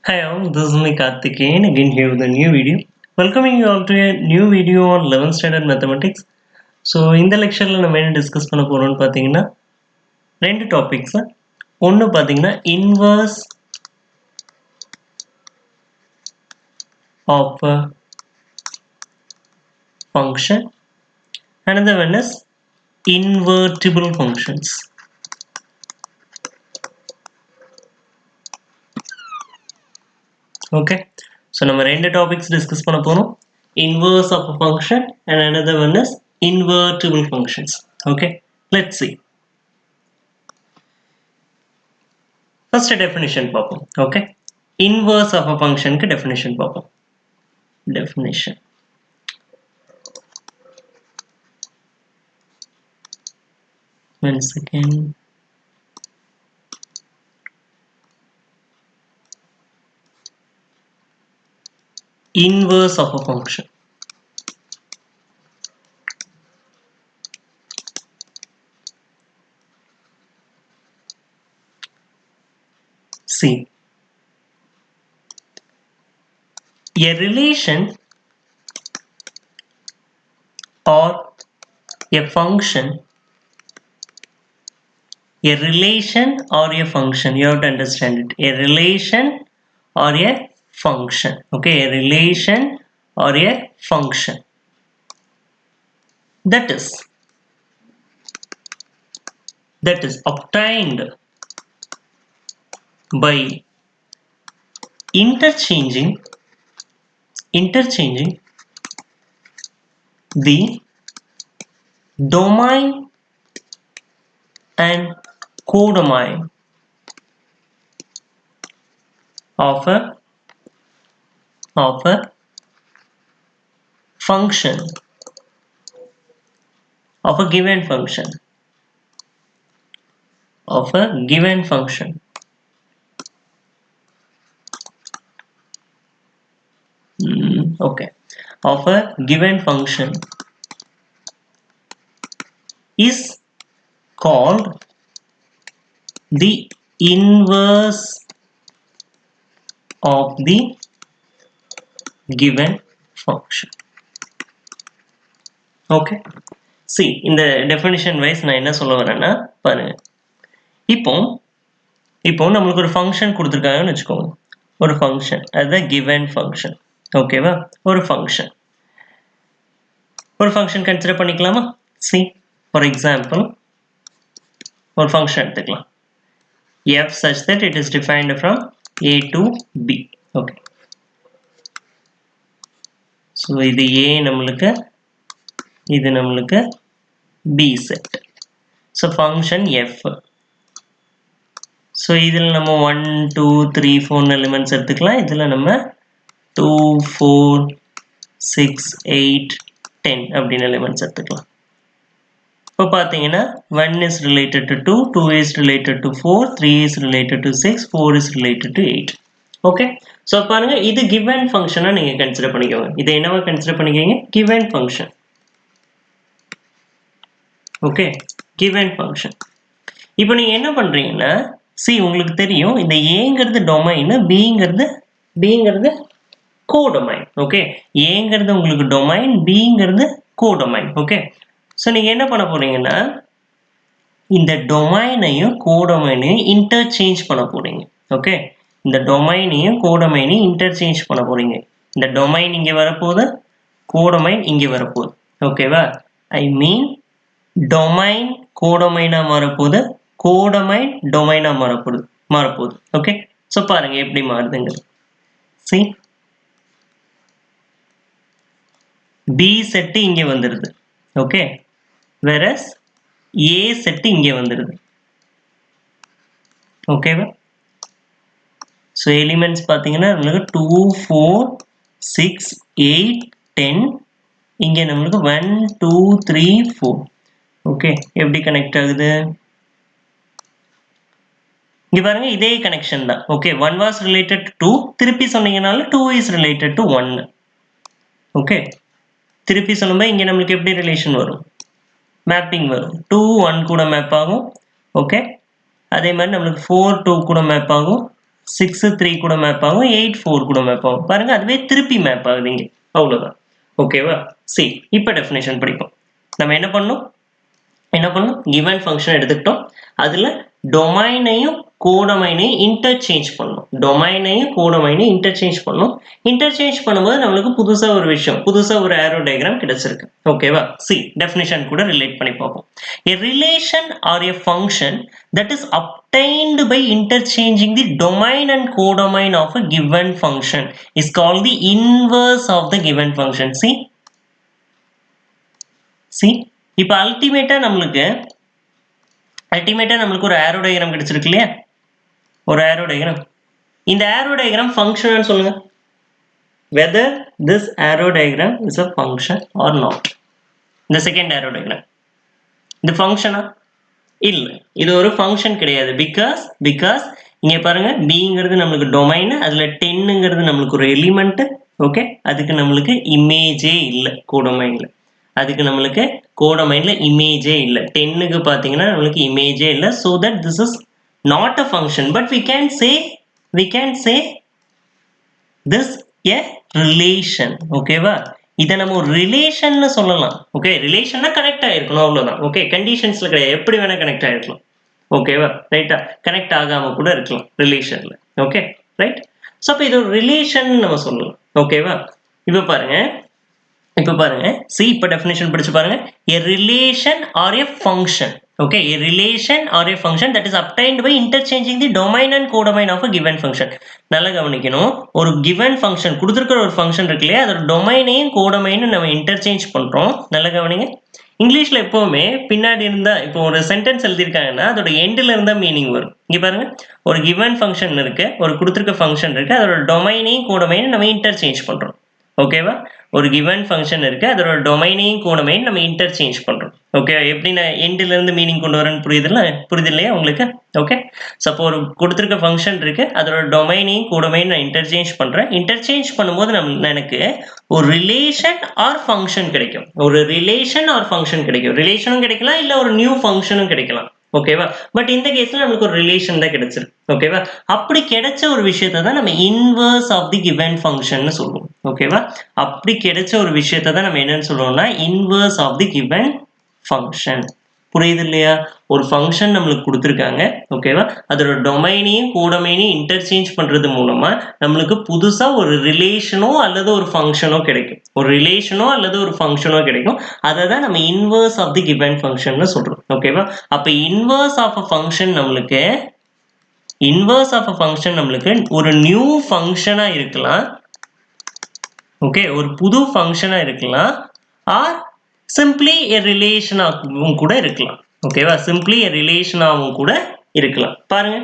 Hi all, this is me Karthikeyan again here with a new video. Welcoming you all to a new video on 11th standard mathematics. So இந்த லெக்சர்ல நம்ம என்ன discuss பண்ண போறோம்னு பாத்தீங்கன்னா ரெண்டு topics. ஒன்னு பாத்தீங்கன்னா inverse of a function. Another one is invertible functions. Okay, so நம்ம ரெண்டு டாபிக்ஸ் டிஸ்கஸ் பண்ண போறோம். Inverse of a function and another one is invertible functions. Okay, let's see. First definition பார்ப்போம். Okay, inverse of a function க்கு definition பார்ப்போம். Definition. One second. Inverse of a function. See, a relation or a function, a relation or a function, you have to understand it. A relation or a function. Okay, a relation or a function that is obtained by interchanging the domain and codomain of a function, of a given function, okay, of a given function is called the inverse of the given function. Okay, see, இந்த definition wise நான் என்ன சொல்ல வரேன்னா பாருங்க. இப்போ நம்மளுக்கு ஒரு function கொடுத்துருக்காங்கன்னு வச்சுக்கோங்க. ஒரு ஃபங்க்ஷன், அதுதான் given function. ஓகேவா? ஒரு ஃபங்க்ஷன் கன்சிடர் பண்ணிக்கலாமா? see, for example, ஒரு ஃபங்க்ஷன் எடுத்துக்கலாம். f such that it is defined from a to b. okay, so இது a நம்மளுக்கு, இது நம்மளுக்கு b set. so function f. so இதில் நம்ம 1 2 3 4 elements எடுத்துக்கலாம். இதில் நம்ம 2 4 6 8 10 அப்படின்னு elements எடுத்துக்கலாம். இப்போ பார்த்தீங்கன்னா 1 is related to 2, 2 is related to 4, 3 is related to 6, 4 is related to 8. Okay, so பாருங்க, இது given ஃபங்க்ஷனாக நீங்கள் கன்சிடர் பண்ணிக்கோங்க. இதை என்னவா கன்சிடர் பண்ணிக்கிறீங்க? given function. Okay, given function. இப்போ நீங்கள் என்ன பண்ணுறீங்கன்னா, உங்களுக்கு தெரியும் இந்த ஏங்கிறது டொமைன், பிங்கிறது கோடொமைன். ஓகே, ஏங்கிறது உங்களுக்கு டொமைன், பிங்கிறது கோடொமைன். ஓகே, ஸோ நீங்கள் என்ன பண்ண போறீங்கன்னா, இந்த டொமைனையும் கோடொமைனையும் இன்டர்சேஞ்ச் பண்ண போறீங்க. ஓகே, இந்த டொமைனையும் கோடொமைனையும் இன்டர்சேஞ்ச் பண்ண போறீங்க. இந்த டொமைன் இங்கே வரப்போகுது, கோடொமைன் இங்கே வரப்போகுது. ஓகேவா? ஐ மீன் டொமைன் கோடொமைனா மாறப்போகுது, கோடொமைன் டொமைனா மாறப்போகுது. ஓகே, ஸோ பாருங்க எப்படி மாறுதுங்க. see, b செட்டு இங்கே வந்துடுது. ஓகே, whereas a செட் இங்கே வந்துடுது. ஓகேவா? ஸோ எலிமெண்ட்ஸ் பார்த்தீங்கன்னா நம்மளுக்கு 2 4 6 8 10, இங்கே நம்மளுக்கு 1 2 3 4. ஓகே, எப்படி கனெக்ட் ஆகுது? இங்கே பாருங்க, இதே கனெக்ஷன் தான். ஓகே, 1 was related to 2, திருப்பி சொன்னீங்கனால 2 is related to 1. ஓகே, திருப்பி சொல்லும்போது இங்கே நம்மளுக்கு எப்படி ரிலேஷன் வரும்? மேப்பிங் வரும். 2 1 கூட மேப் ஆகும். ஓகே, அதே மாதிரி நம்மளுக்கு 4 2 கூட மேப் ஆகும், 6 3 கூட மேப் ஆகும் 8 4 கூட மேப் ஆகும் பாருங்க அதுவே திருப்பி மேப் ஆகுது இங்க அவ்வளவுதான் ஓகேவா see இப்போ டெஃபினிஷன் படிப்போம் நம்ம என்ன பண்ணோம் given function எடுத்துக்கிட்டோம் அதுல டொமைனையும் கோடமைனையும் இன்டர்சேஞ்ச் பண்ணோம் டொமைனையும் கோடமைனையும் இன்டர்சேஞ்ச் பண்ணோம் இன்டர்சேஞ்ச் பண்ணும்போது நம்மளுக்கு புதுசா ஒரு விஷயம் புதுசா ஒரு arrow diagram கிடைச்சிருக்கு ஓகேவா see definition கூட ரிலேட் பண்ணி பார்ப்போம் a relation or a function that is obtained by interchanging the domain and codomain of a given function is called the inverse of the given function see இப்போ அல்டிமேட்டா நம்மளுக்கு ஒரு arrow diagram கிடைச்சிருக்கு இல்லையா ஒரு arrow diagram இந்த arrow diagram function சொல்லுங்க whether this arrow diagram is a function or not இந்த செகண்ட் arrow diagram இது ஃபங்க்ஷனா இல்ல இது ஒரு ஃபங்க்ஷன் கிடையாது because இங்க பாருங்க bங்கிறது நமக்கு டொமைன் அதுல 10ங்கிறது நமக்கு ஒரு எலிமெண்ட் ஓகே அதுக்கு நமக்கு இமேஜே இல்ல கோடொமைன்ல அதுக்கு நமக்கு கோடமைன்ல இமேஜே இல்ல 10 க்கு பாத்தீங்கன்னா நமக்கு இமேஜே இல்ல so that this is not a function but we can say this a relation ஓகேவா இத நம்ம ஒரு ரிலேஷன்னு சொல்லலாம் ஓகே ரிலேஷன்னா கனெக்ட் ஆயிருக்கணும் அவ்வளவுதான் ஓகே கண்டிஷன்ஸ்ல கிடையாது எப்படி வேணா கனெக்ட் ஆயிருக்கலாம் ஓகேவா ரைட்டா கனெக்ட் ஆகாம கூட இருக்கலாம் ரிலேஷன்ல ஓகே ரைட் சோ அப்ப இது ஒரு ரிலேஷன் நம்ம சொல்லலாம் ஓகேவா இப்ப பாருங்க see இப்ப definition படிச்சு பாருங்க a relation or a function okay a relation or a function that is obtained by interchanging the domain and codomain of a given function நல்லா கவனிக்கணும் ஒரு given function கொடுத்திருக்கிற ஒரு function இருக்கு இல்லையா அதோட டொமைனையும் கோடமைனையும் நம்ம இன்டர்சேஞ்ச் பண்றோம் நல்லா கவனிங்க இங்கிலீஷ்ல எப்பவுமே பின்னாடி இருந்தா இப்போ ஒரு சென்டென்ஸ் எழுதிருக்காங்கன்னா அதோட எண்ட்ல இருந்தா மீனிங் வரும் இங்க பாருங்க ஒரு given function இருக்கு ஒரு கொடுத்திருக்க function இருக்கு அதோட டொமைனையும் கோடமைனையும் நம்ம இன்டர்சேஞ்ச் பண்றோம் ஓகேவா ஒரு given function இருக்கு அதோட டொமைனையும் கோடமைனையும் நம்ம இன்டர்சேஞ்ச் பண்றோம் ஓகே எப்படி நான் எண்ட்ல இருந்து மீனிங் கொண்டு வரேன்னு புரியுது இல்லையா உங்களுக்கு ஓகே சப்போ ஒரு கொடுத்திருக்க ஃபங்க்ஷன் இருக்கு அதோட டொமைனையும் கோடமைனையும் நான் இன்டர்சேஞ்ச் பண்ணும்போது எனக்கு ஒரு ரிலேஷன் ஆர் ஃபங்க்ஷன் கிடைக்கும் ரிலேஷனும் கிடைக்கலாம் இல்ல ஒரு நியூ ஃபங்க்ஷனும் கிடைக்கலாம் ஓகேவா பட் இந்த கேஸ்ல நமக்கு ஒரு ரிலேஷன் தான் கிடைச்சிருக்கு ஓகேவா அப்படி கிடைச்ச ஒரு விஷயத்தை தான் நம்ம inverse of the given function சொல்லுவோம் ஓகேவா அப்படி கிடைச்ச ஒரு விஷயத்தை தான் நம்ம என்னன்னு சொல்லுவோம்னா inverse of the given function புரியுது இல்லையா ஒரு ஃபங்க்ஷன் நம்மளுக்கு கொடுத்துருக்காங்க ஓகேவா அதோட டொமைனையும் கோடமைனையும் இன்டர்சேஞ்ச் பண்றது மூலமா நம்மளுக்கு புதுசா ஒரு ரிலேஷனோ அல்லது ஒரு ஃபங்க்ஷனோ கிடைக்கும் அதை தான் நம்ம inverse of the given function சொல்றோம் ஓகேவா அப்ப இன்வர்ஸ் ஆஃப் அ ஃபங்க்ஷன் நம்மளுக்கு ஒரு நியூ ஃபங்க்ஷனா இருக்கலாம் ஓகே ஒரு புது ஃபங்க்ஷனா இருக்கலாம் ஆர் சிம்பிளி a relation ஆகவும் கூட இருக்கலாம் ஓகேவா சிம்பிளி a relation ஆகவும் கூட இருக்கலாம் பாருங்க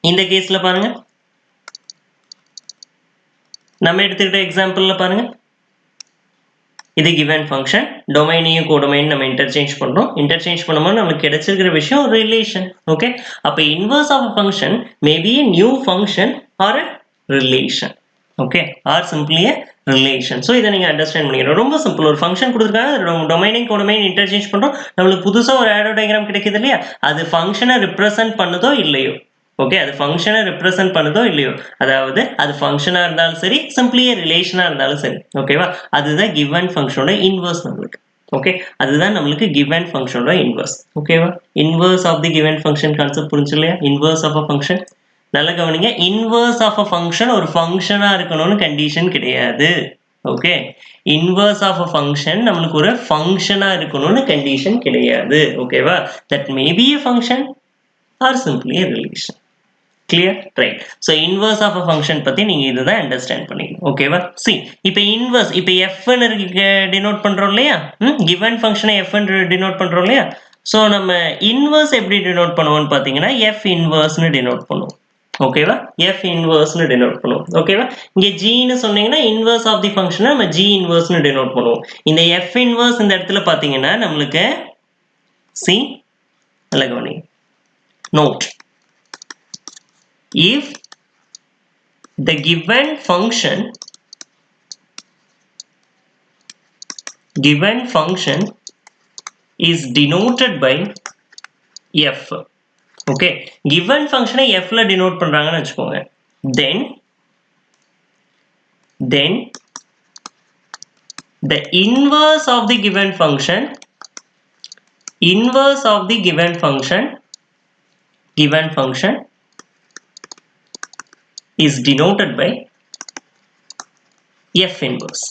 இந்த கேஸ்ல பாருங்க நம்ம எடுத்துக்கிட்ட எக்ஸாம்பிள்ல பாருங்க இது given function டொமைனையும் கோடமைனையும் நம்ம இன்டர்சேஞ்ச் பண்ணும்போது நமக்கு கிடைச்சிருக்கிற விஷயம் ஒரு ரிலேஷன் ஓகே அப்ப inverse of a function may be a new function or a relation okay or simply a relation so இத நீங்க அண்டர்ஸ்டாண்ட் பண்ணிக்கணும் ரொம்ப சிம்பிள் ஒரு ஃபங்க்ஷன் கொடுத்திருக்காங்க டொமைனையும் கோடமைனையும் இன்டர்சேஞ்ச் பண்றோம் நமக்கு புதுசா ஒரு arrow diagram கிடைக்குது இல்லையா அது ஃபங்க்ஷனை ரெப்ரசன்ட் பண்ணுதோ இல்லையோ ஓகே அது ஃபங்க்ஷனை ரெப்ரசன்ட் பண்ணுதோ இல்லையோ அதாவது அது ஃபங்க்ஷனா இருந்தாலும் சரி சிம்பிளி ரிலேஷனா இருந்தாலும் சரி ஓகேவா அதுதான் given ஃபங்க்ஷனோட இன்வர்ஸ் நம்மளுக்கு ஓகே அதுதான் நம்மளுக்கு given ஃபங்க்ஷனோட இன்வர்ஸ் ஓகேவா inverse of the given function concept புரிஞ்சு இல்லையா இன்வர்ஸ் ஆஃப் அ ஃபங்க்ஷன் நல்ல கவனிங்க இன்வர்ஸ் ஆஃப் அ ஃபங்க்ஷன் ஒரு ஃபங்க்ஷனா இருக்கணும்னு கண்டிஷன் கிடையாது okay inverse of a function நம்மளுக்கு ஒரு ஃபங்க்ஷனா இருக்கணும்னு கண்டிஷன் கிடையாது ஓகேவா that may be a function or simply a relation clear right so inverse of a function பத்தி நீங்க இதுதான் அண்டர்ஸ்டாண்ட் பண்ணிக்கணும் ஓகேவா see இப்போ இன்வர்ஸ் இப்போ f ன்னு டினோட் பண்றோம் இல்லையா given function f ன்னு டினோட் பண்றோம் இல்லையா சோ நம்ம இன்வர்ஸ் எப்படி டினோட் பண்ணுவோம்னு பாத்தீங்கன்னா f inverse ன்னு டினோட் பண்ணுவோம் ஓகேவா f inverse ன்னு டினோட் பண்ணுவோம் ஓகேவா இங்க g ன்னு சொன்னீங்கன்னா inverse of the function நம்ம g inverse ன்னு டினோட் பண்ணுவோம் இந்த f inverse இந்த இடத்துல பாத்தீங்கன்னா நமக்கு see நல்லா கவனிங்க note if the given function is denoted by f okay given function f ல denote பண்றாங்கன்னு வெச்சுக்கோங்க then the inverse of the given function is denoted by f inverse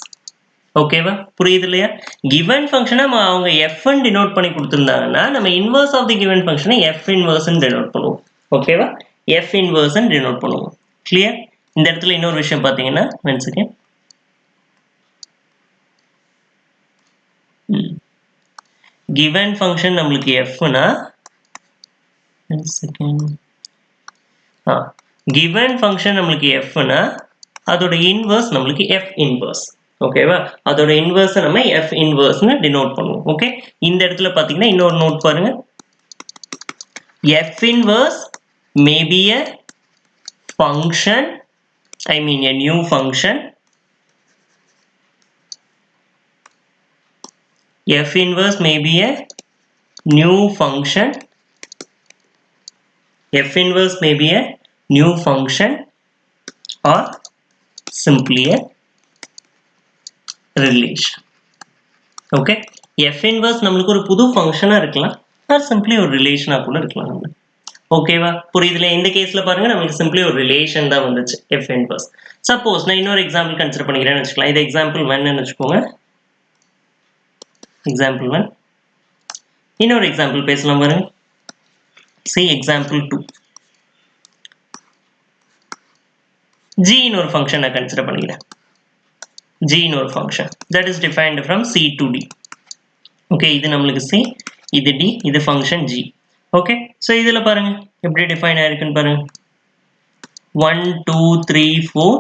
ஓகேவா புரியுது இல்லையா given function அவங்க f ன்னு denote பண்ணி கொடுத்திருந்தாங்கன்னா நம்ம inverse of the given function f inverse ன்னு denote பண்ணுவோம் ஓகேவா f inverse ன்னு denote பண்ணுவோம் கிளியர் இந்த இடத்துல இன்னொரு விஷயம் பாத்தீங்கன்னா one second given function நம்மளுக்கு f னா one second given function நம்மளுக்கு f னா அதோட inverse நம்மளுக்கு f inverse ஓகேவா அதோட இன்வர்ஸ் நம்ம f inverse னு denote பண்ணுவோம் ஓகே இந்த இடத்துல பாத்தீங்கன்னா இன்னொரு நோட் பாருங்க f inverse may be a function I mean a new function f inverse may be a new function f inverse may be a new function or simply a relation okay f inverse நம்மளுக்கு ஒரு புது ஃபங்க்ஷனா இருக்கலாம் or simply ஒரு ரிலேஷனா கூட இருக்கலாம் நமக்கு ஓகேவா புரியுதுல இந்த கேஸ்ல பாருங்க நமக்கு simply ஒரு ரிலேஷன் தான் வந்துச்சு f inverse சப்போஸ் நான் இன்னொரு எக்ஸாம்பிள் கன்சிடர் பண்ணிக்கிறேன்னு வெச்சுக்கலாம் இது எக்ஸாம்பிள் 1 ன்னு வெச்சுக்கோங்க எக்ஸாம்பிள் 1 இன்னொரு எக்ஸாம்பிள் பேசலாம் பாருங்க see example 2 g ன்னு ஒரு ஃபங்க்ஷனை கன்சிடர் பண்ணிக்கிறேன் g ன்னு ஒரு function that is defined from c to d okay இது நமக்கு c இது d இது ஃபங்க்ஷன் g okay so இதுல பாருங்க எப்படி டிஃபைன் ஆயிருக்குன்னு பாருங்க 1 2 3 4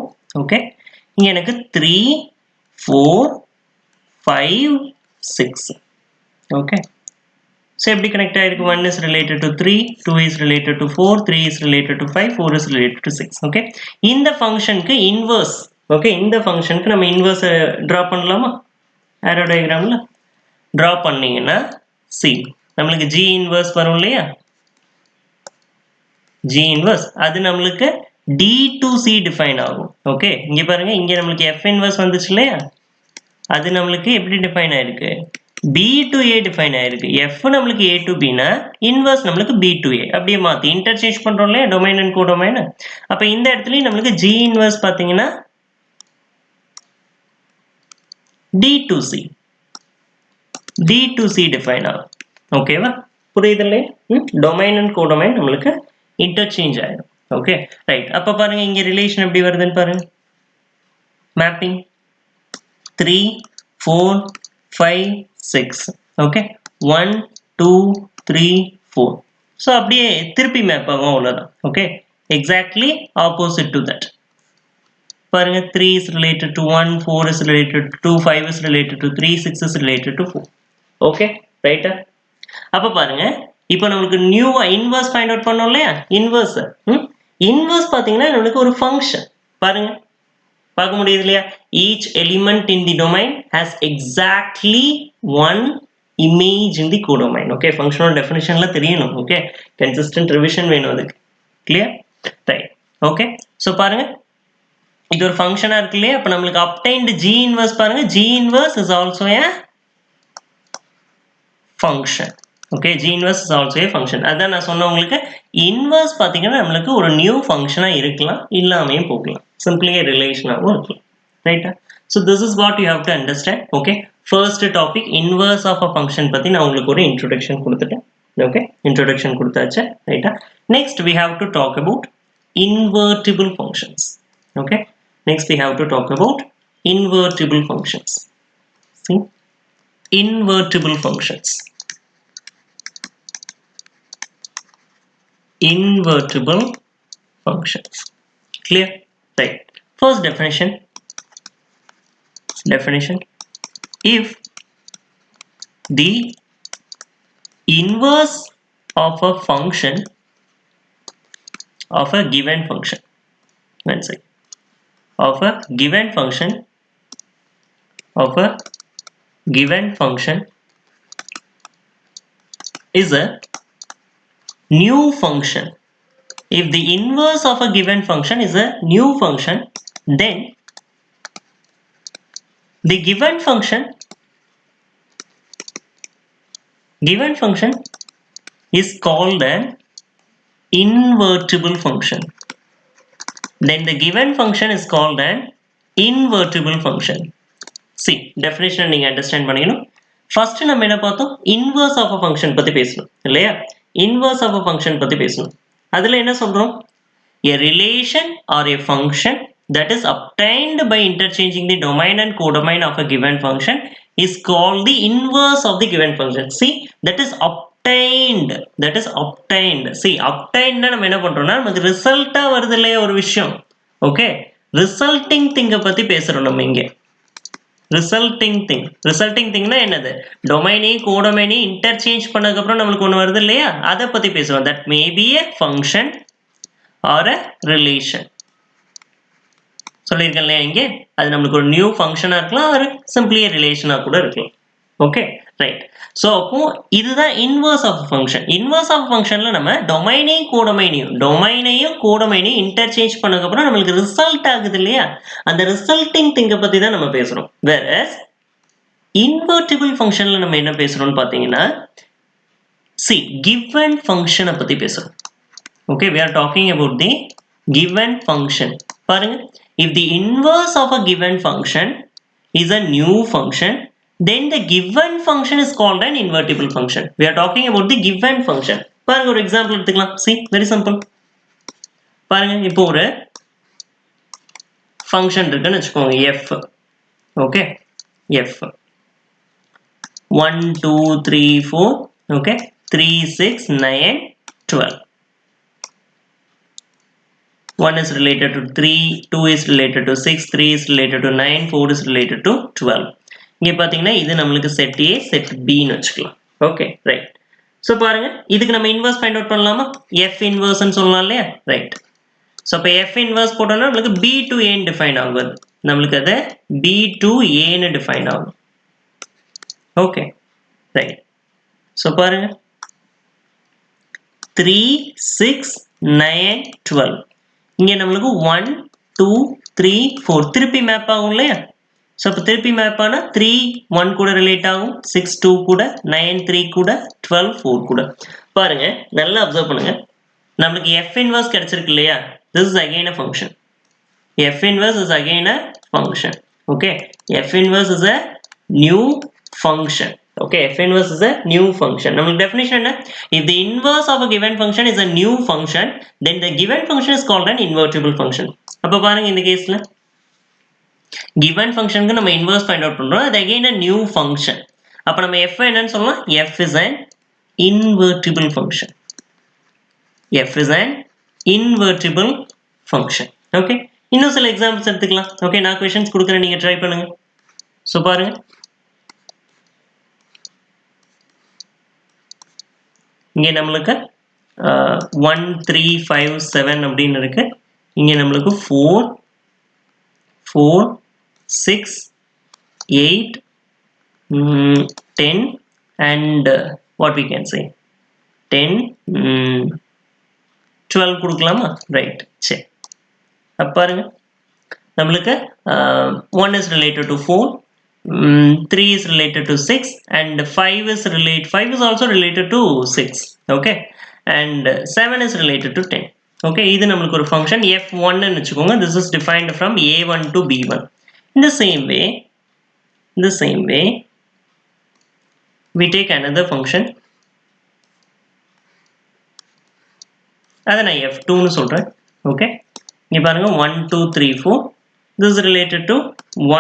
okay இங்க எனக்கு 3 4 5 6 okay so எப்படி கனெக்ட் ஆயிருக்கு 1 is related to 3 2 is related to 4 3 is related to 5 4 is related to 6 okay இந்த ஃபங்க்ஷனுக்கு இன்வர்ஸ் ஓகே இந்த ஃபங்க்ஷனுக்கு நம்ம இன்வர்ஸ் டிரா பண்ணலாமா ஆரோ டயகிராம்ல டிரா பண்ணீங்கன்னா c நமக்கு g இன்வர்ஸ் வரும் இல்லையா g இன்வர்ஸ் அது நமக்கு d to c டிஃபைன் ஆகும் ஓகே இங்க பாருங்க இங்க நமக்கு f இன்வர்ஸ் வந்துச்சு இல்லையா அது நமக்கு எப்படி டிஃபைன் ஆயிருக்கு b to a டிஃபைன் ஆயிருக்கு f நமக்கு a to b னா இன்வர்ஸ் நமக்கு b to a அப்படியே மாத்தி இன்டர்சேஞ்ச் பண்றோம் இல்லையா டொமைன் அண்ட் கோடொமைன் அப்ப இந்த இடத்துலயும் நமக்கு g இன்வர்ஸ் பாத்தீங்கன்னா d to c டிஃபைன் ஆகும் ஓகேவா புரியுது இல்லையா டொமைன் அண்ட் கோடொமைன் நமக்கு இன்டர்சேஞ்ச் ஆயிடும் ஓகே ரைட் அப்ப பாருங்க இங்க ரிலேஷன் எப்படி வருதுன்னு பாருங்க மேப்பிங் 3 4 5 6 ஓகே 1 2 3 4 so அப்படியே திருப்பி மேப் ஆகும் அவ்வளவுதான் okay exactly opposite to that பாருங்க 3 is related to 1 4 is related to 2 5 is related to 3 6 is related to 4 okay ரைட்டா அப்ப பாருங்க இப்போ நமக்கு நியூவா இன்வர்ஸ் ஃபைண்ட் அவுட் பண்ணோம் இல்லையா இன்வர்ஸ் இன்வர்ஸ் பாத்தீங்கன்னா நமக்கு ஒரு ஃபங்க்ஷன் பாருங்க பார்க்க முடியுது இல்லையா each element in the domain has exactly one image in the codomain okay functional definitionல தெரியணும் okay consistent revision வேணும் அதுக்கு clear right okay so பாருங்க இது ஒரு ஃபங்க்ஷனா இருக்கு இல்லையா அப்ப நமக்கு obtained g inverse பாருங்க g inverse is also a function okay g inverse is also a function அதான் நான் சொன்ன உங்களுக்கு inverse பாத்தீங்கன்னா நமக்கு ஒரு நியூ ஃபங்க்ஷனா இருக்கலாம் இல்லாமயே போகலாம் simply a relation ஆகவும் இருக்கலாம் ரைட்டா so this is what you have to understand okay first topic inverse of a function பத்தி நான் உங்களுக்கு ஒரு introduction கொடுத்துட்டேன் okay introduction கொடுத்தாச்சு ரைட்டா next we have to talk about invertible functions okay next we have to talk about invertible functions see invertible functions invertible functions clear right first definition if the inverse of a function of a given function one second of a given function is a new function. If the inverse of a given function is a new function, then the given function is called an invertible function. Then the given function is called an invertible function. See, definition நீங்க understand பண்ணிக்கணும். First நம்ம என்ன பார்த்தோம்? Inverse of a function பத்தி பேசணும் இல்லையா? Inverse of a function பத்தி பேசணும். அதுல என்ன சொல்றோம்? A relation or a function that is obtained by interchanging the domain and codomain of a given function is called the inverse of the given function. See, that is obtained. See, obtained நம்ம என்ன பண்றோம்னா நமக்கு ரிசல்ட்டா வருது இல்லையா ஒரு விஷயம். Okay, resulting திங்க பத்தி பேசுறோம் நம்ம இங்க. ரிசல்ட்டிங் திங்னா என்னது? டொமைனையும் கோடொமைனையும் இன்டர்சேஞ்ச் பண்ணதுக்கு அப்புறம் நம்மளுக்கு ஒன்று வருது இல்லையா, அதை பத்தி பேசுறோம். That may be a function or a relation. சொல்லியிருக்கேன் இல்லையா இங்கே, அது நம்மளுக்கு ஒரு நியூ ஃபங்க்ஷனா இருக்கலாம், ஒரு சிம்பிளி ரிலேஷனா கூட இருக்கலாம். Okay, right. ஸோ அப்போ இதுதான் inverse of function. Inverse of ஃபங்க்ஷன்ல நம்ம டொமைனையும் கோடொமைனையும் இன்டர்சேஞ்ச் பண்ணதுக்கப்புறம் நம்மளுக்கு ரிசல்ட் ஆகுது இல்லையா, அந்த ரிசல்ட்டிங் திங்கை பத்தி தான் நம்ம பேசுறோம். வேறஸ் இன்வெர்ட்டிபிள் ஃபங்க்ஷன்ல நம்ம என்ன பேசுறோம்னு பார்த்தீங்கன்னா, சி கிவன் ஃபங்க்ஷனை பத்தி பேசுறோம். Okay, we are talking about the given function. பாருங்க, if the inverse of a given function is a new function, then the given function is called an invertible function. We are talking about the given function. பாருங்க, ஒரு example எடுத்துக்கலாம். See, very simple. பாருங்க, இப்போ ஒரு function இருக்குன்னு வச்சுக்கோங்க, f. Okay, f 1 2 3 4. Okay, 3 6 9 12. 1 is related to 3, 2 is related to 6, 3 is related to 9, 4 is related to 12. இங்க பாத்தீங்கன்னா இது நம்மளுக்கு செட் A, செட் B ன்னு வச்சுக்கலாம். Okay, right. ஸோ பாருங்க, இதுக்கு நம்ம இன்வர்ஸ் ஃபைண்ட் அவுட் பண்ணலாமா? F இன்வர்ஸ்ன்னு சொல்லலாம் இல்லையா, ரைட். ஸோ இப்போ F இன்வர்ஸ் போட்டோம்னா நம்மளுக்கு B to A ன்னு டிஃபைன் ஆகுது. நம்மளுக்கு அது B to A ன்னு டிஃபைன் ஆகும். Okay, right. ஸோ பாருங்க, 3 6 9 12. இங்க நம்மளுக்கு 1 2 3 4 திருப்பி மேப் ஆகும் இல்லையா. ஸோ அப்போ திருப்பி மேப் ஆனா 3 1 கூட ரிலேட் ஆகும், 6 2 கூட, 9 3 கூட, 12 4 கூட. பாருங்க, நல்லா அப்சர்வ் பண்ணுங்க, நம்மளுக்கு F inverse கிடைச்சிருக்கு இல்லையா. This is again a function. F inverse is again a function. Okay, F inverse is a new function. Okay, F inverse is a new function. நம்மளுக்கு definition என்ன? If the inverse of a given function is a new function, then the given function is called an invertible function. அப்ப பாருங்க, இந்த கேஸ்ல given functionக்கு நம்ம inverse find out பண்றோம், அது again a new function. அப்ப நம்ம F என்னன்னு சொல்லலாம்? F is an invertible function. F is an invertible function. Okay, இன்னும் சில எக்ஸாம்பிள்ஸ் எடுத்துக்கலாம். ஓகே, நான் क्वेश्चंस கொடுக்குறேன், நீங்க ட்ரை பண்ணுங்க. ஸோ பாருங்க, இங்கே நம்மளுக்கு 1 3 5 7 அப்படின்னு இருக்கு. இங்கே நம்மளுக்கு 4 4 6 8 10 and what we can say 10 12 கொடுக்கலாமா, ரைட். சரி, அப்ப பாருங்க, நம்மளுக்கு 1 is related to 4, 3 is related to 6 and 5 is also related to 6. Okay, and 7 is related to 10. Okay, இது நம்மளுக்கு ஒரு function f1 ன்னு வச்சுக்கோங்க. This is defined from a1 to b1. In the same way we take another function, அதை நான் f2 ன்னு சொல்றேன். Okay, இங்க பாருங்க 1 2 3 4. This is related to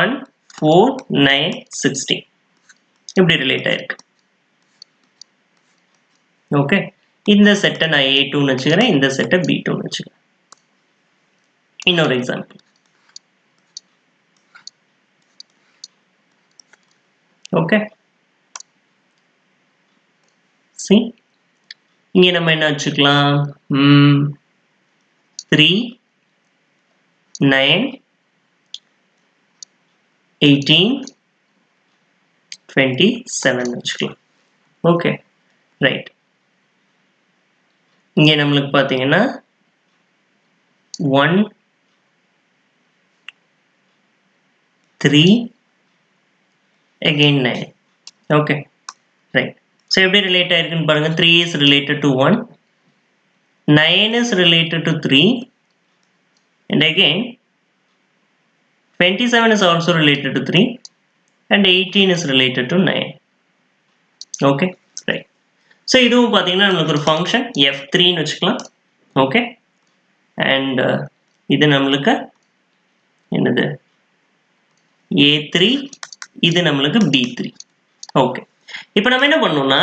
1 4 9 16. இப்படி ரிலேட் ஆயிருக்கு. ஓகே, இந்த செட்டை நான் A2 ன்னு வச்சுக்கிறேன், இந்த செட்டை B2 ன்னு வச்சுக்கிறேன். இன்னொரு எக்ஸாம்பிள். ஓகே, see, இங்க நம்ம என்ன வச்சுக்கலாம்? 3 9 18 27 வச்சுக்கலாம். Okay, right. இங்கே நம்மளுக்கு பார்த்தீங்கன்னா 1 3 again 9. Okay, right. So எப்படி relate ஆயிருக்குன்னு பாருங்க. 3 is related to 1, 9 is related to 3, and again 27 is also related to 3, and 18 is related to 9. Okay, right. So இதுவும் பார்த்தீங்கன்னா நம்மளுக்கு ஒரு ஃபங்க்ஷன் f3 ன்னு வச்சுக்கலாம். ஓகே, அண்ட் இது நம்மளுக்கு என்னது a3, இது நம்மளுக்கு b3. ஓகே, இப்போ நம்ம என்ன பண்ணோம்னா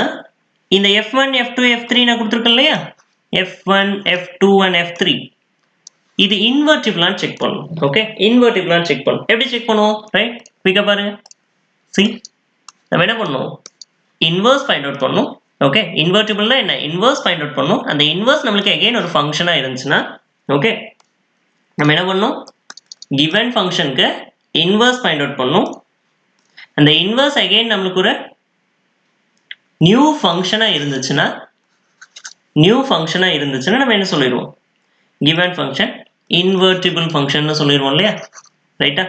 இந்த f1 f2 f3 நான் கொடுத்துருக்கேன் இல்லையா, f1 f2 and f3 இது இன்வெர்ட்டிபிளான்னு செக் பண்ணணும். ஓகே, இன்வெர்ட்டிபிளான்னு செக் பண்ணணும். எப்படி செக் பண்ணுவோம்? ரைட், குயிக்கா பாருங்க. சி, நம்ம என்ன பண்ணணும், இன்வெர்ஸ் ஃபைண்ட் அவுட் பண்ணணும். ஓகே, இன்வெர்ட்டிபிள்னா என்ன, இன்வெர்ஸ் ஃபைண்ட் அவுட் பண்ணணும். அந்த இன்வெர்ஸ் நம்மளுக்கு அகைன் ஒரு ஃபங்க்ஷனா இருந்துச்சுன்னா ஓகே, நம்ம என்ன பண்ணணும், கிவன் ஃபங்க்ஷனுக்கு இன்வெர்ஸ் ஃபைண்ட் அவுட் பண்ணணும். அந்த இன்வெர்ஸ் அகைன் நம்மளுக்கு ஒரு நியூ ஃபங்க்ஷனா இருந்துச்சுன்னா நம்ம என்ன சொல்லிடுவோம், கிவன் ஃபங்க்ஷன் இன்வெர்ட்டிபிள் ஃபங்க்ஷன் சொல்லிடுவோம் இல்லையா. ரைட்டா,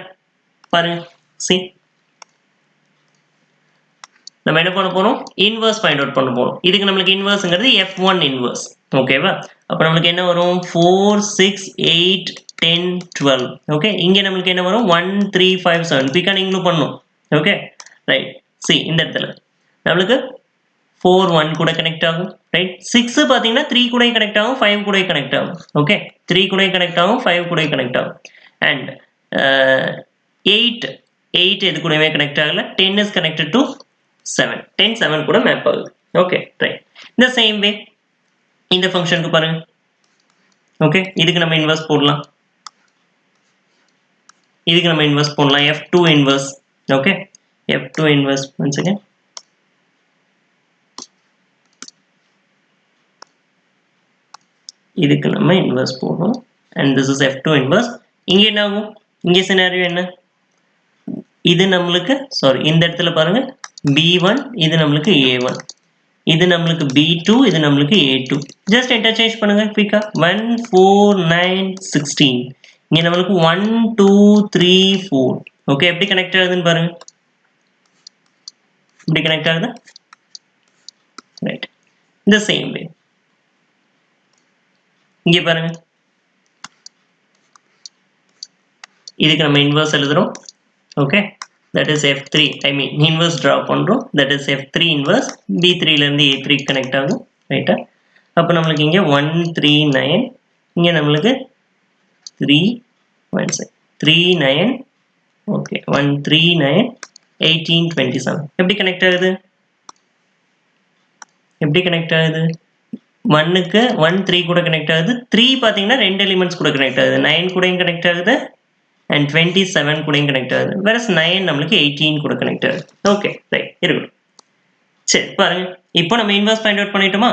பாருங்க. சி, நம்ம என்ன பண்ண போறோம், இன்வெர்ஸ் ஃபைண்ட் அவுட் பண்ண போறோம். இதுக்கு நம்மளுக்கு இன்வெர்ஸ்ங்கிறது f1 இன்வெர்ஸ். ஓகேவா, அப்ப நம்மளுக்கு என்ன வரும், 4 6 8 10 12. ஓகே, இங்க நம்மளுக்கு என்ன வரும், 1 3 5 7. பிக்கா நீங்களும் பண்ணணும். Okay, right. சி, இந்த இடத்துல நம்மளுக்கு 4 1 கூட கனெக்ட் ஆகும். ரைட், 6 பாத்தீங்கன்னா 3 கூட கனெக்ட் ஆகும், 5 கூட கனெக்ட் ஆகும். ஓகே, 3 கூட கனெக்ட் ஆகும், 5 கூட கனெக்ட் ஆகும். அண்ட் 8 எது கூடவே கனெக்ட் ஆகல. 10 is connected to 7. 10 7 கூட மேப் ஆகுது. Okay, right. இந்த சேம் வே இந்த ஃபங்க்ஷனுக்கு பாருங்க. ஓகே, இதுக்கு நம்ம இன்வெர்ஸ் போடலாம். f2 inverse. Okay, f2 inverse once again. இதுக்கு நம்ம இன்வெர்ஸ் போடணும். and this is f2 inverse. இங்க என்ன ஆகும், இங்க சினாரியோ என்ன, இது நம்மளுக்கு இந்த இடத்துல பாருங்க b1, இது நம்மளுக்கு a1, இது நம்மளுக்கு b2, இது நம்மளுக்கு a2. ஜஸ்ட் இன்டர்சேஞ்ச் பண்ணுங்க குயிக்கா. 1 4 9 16. இங்க நம்மளுக்கு 1 2 3 4. ஓகே, எப்படி கனெக்ட் ஆகுதுன்னு பாருங்க. இப்படி கனெக்ட் ஆகுது. ரைட், இந்த சேம் வே இங்க பாருங்க. இதுக்கு நம்ம இன்வெர்ஸ் எழுதுறோம். Okay, that is f3, I mean inverse draw பண்றோம். that is f3 inverse. b3 ல இருந்து a3 கனெக்ட் ஆகும். ரைட்டா, அப்ப நம்மளுக்கு இங்க 1 3 9, இங்க நம்மளுக்கு 3 9. ஓகே, 1 3 9 18 27. எப்படி கனெக்ட் ஆகுது, 1க்கு 1 3 கூட கனெக்ட் ஆகுது. 3 பாத்தீங்கன்னா 2 எலிமெண்ட்ஸ் கூட கனெக்ட் ஆகுது. 9 கூடயும் கனெக்ட் ஆகுது and 27 கூடயும் கனெக்ட் ஆகுது. whereas 9 நம்மளுக்கு 18 கூட கனெக்ட் ஆகுது. ஓகே, ரைட், இருக்கட்டும். சரி, பாருங்க. இப்போ நம்ம இன்வெர்ஸ் ஃபைண்ட் அவுட் பண்ணிட்டோமா.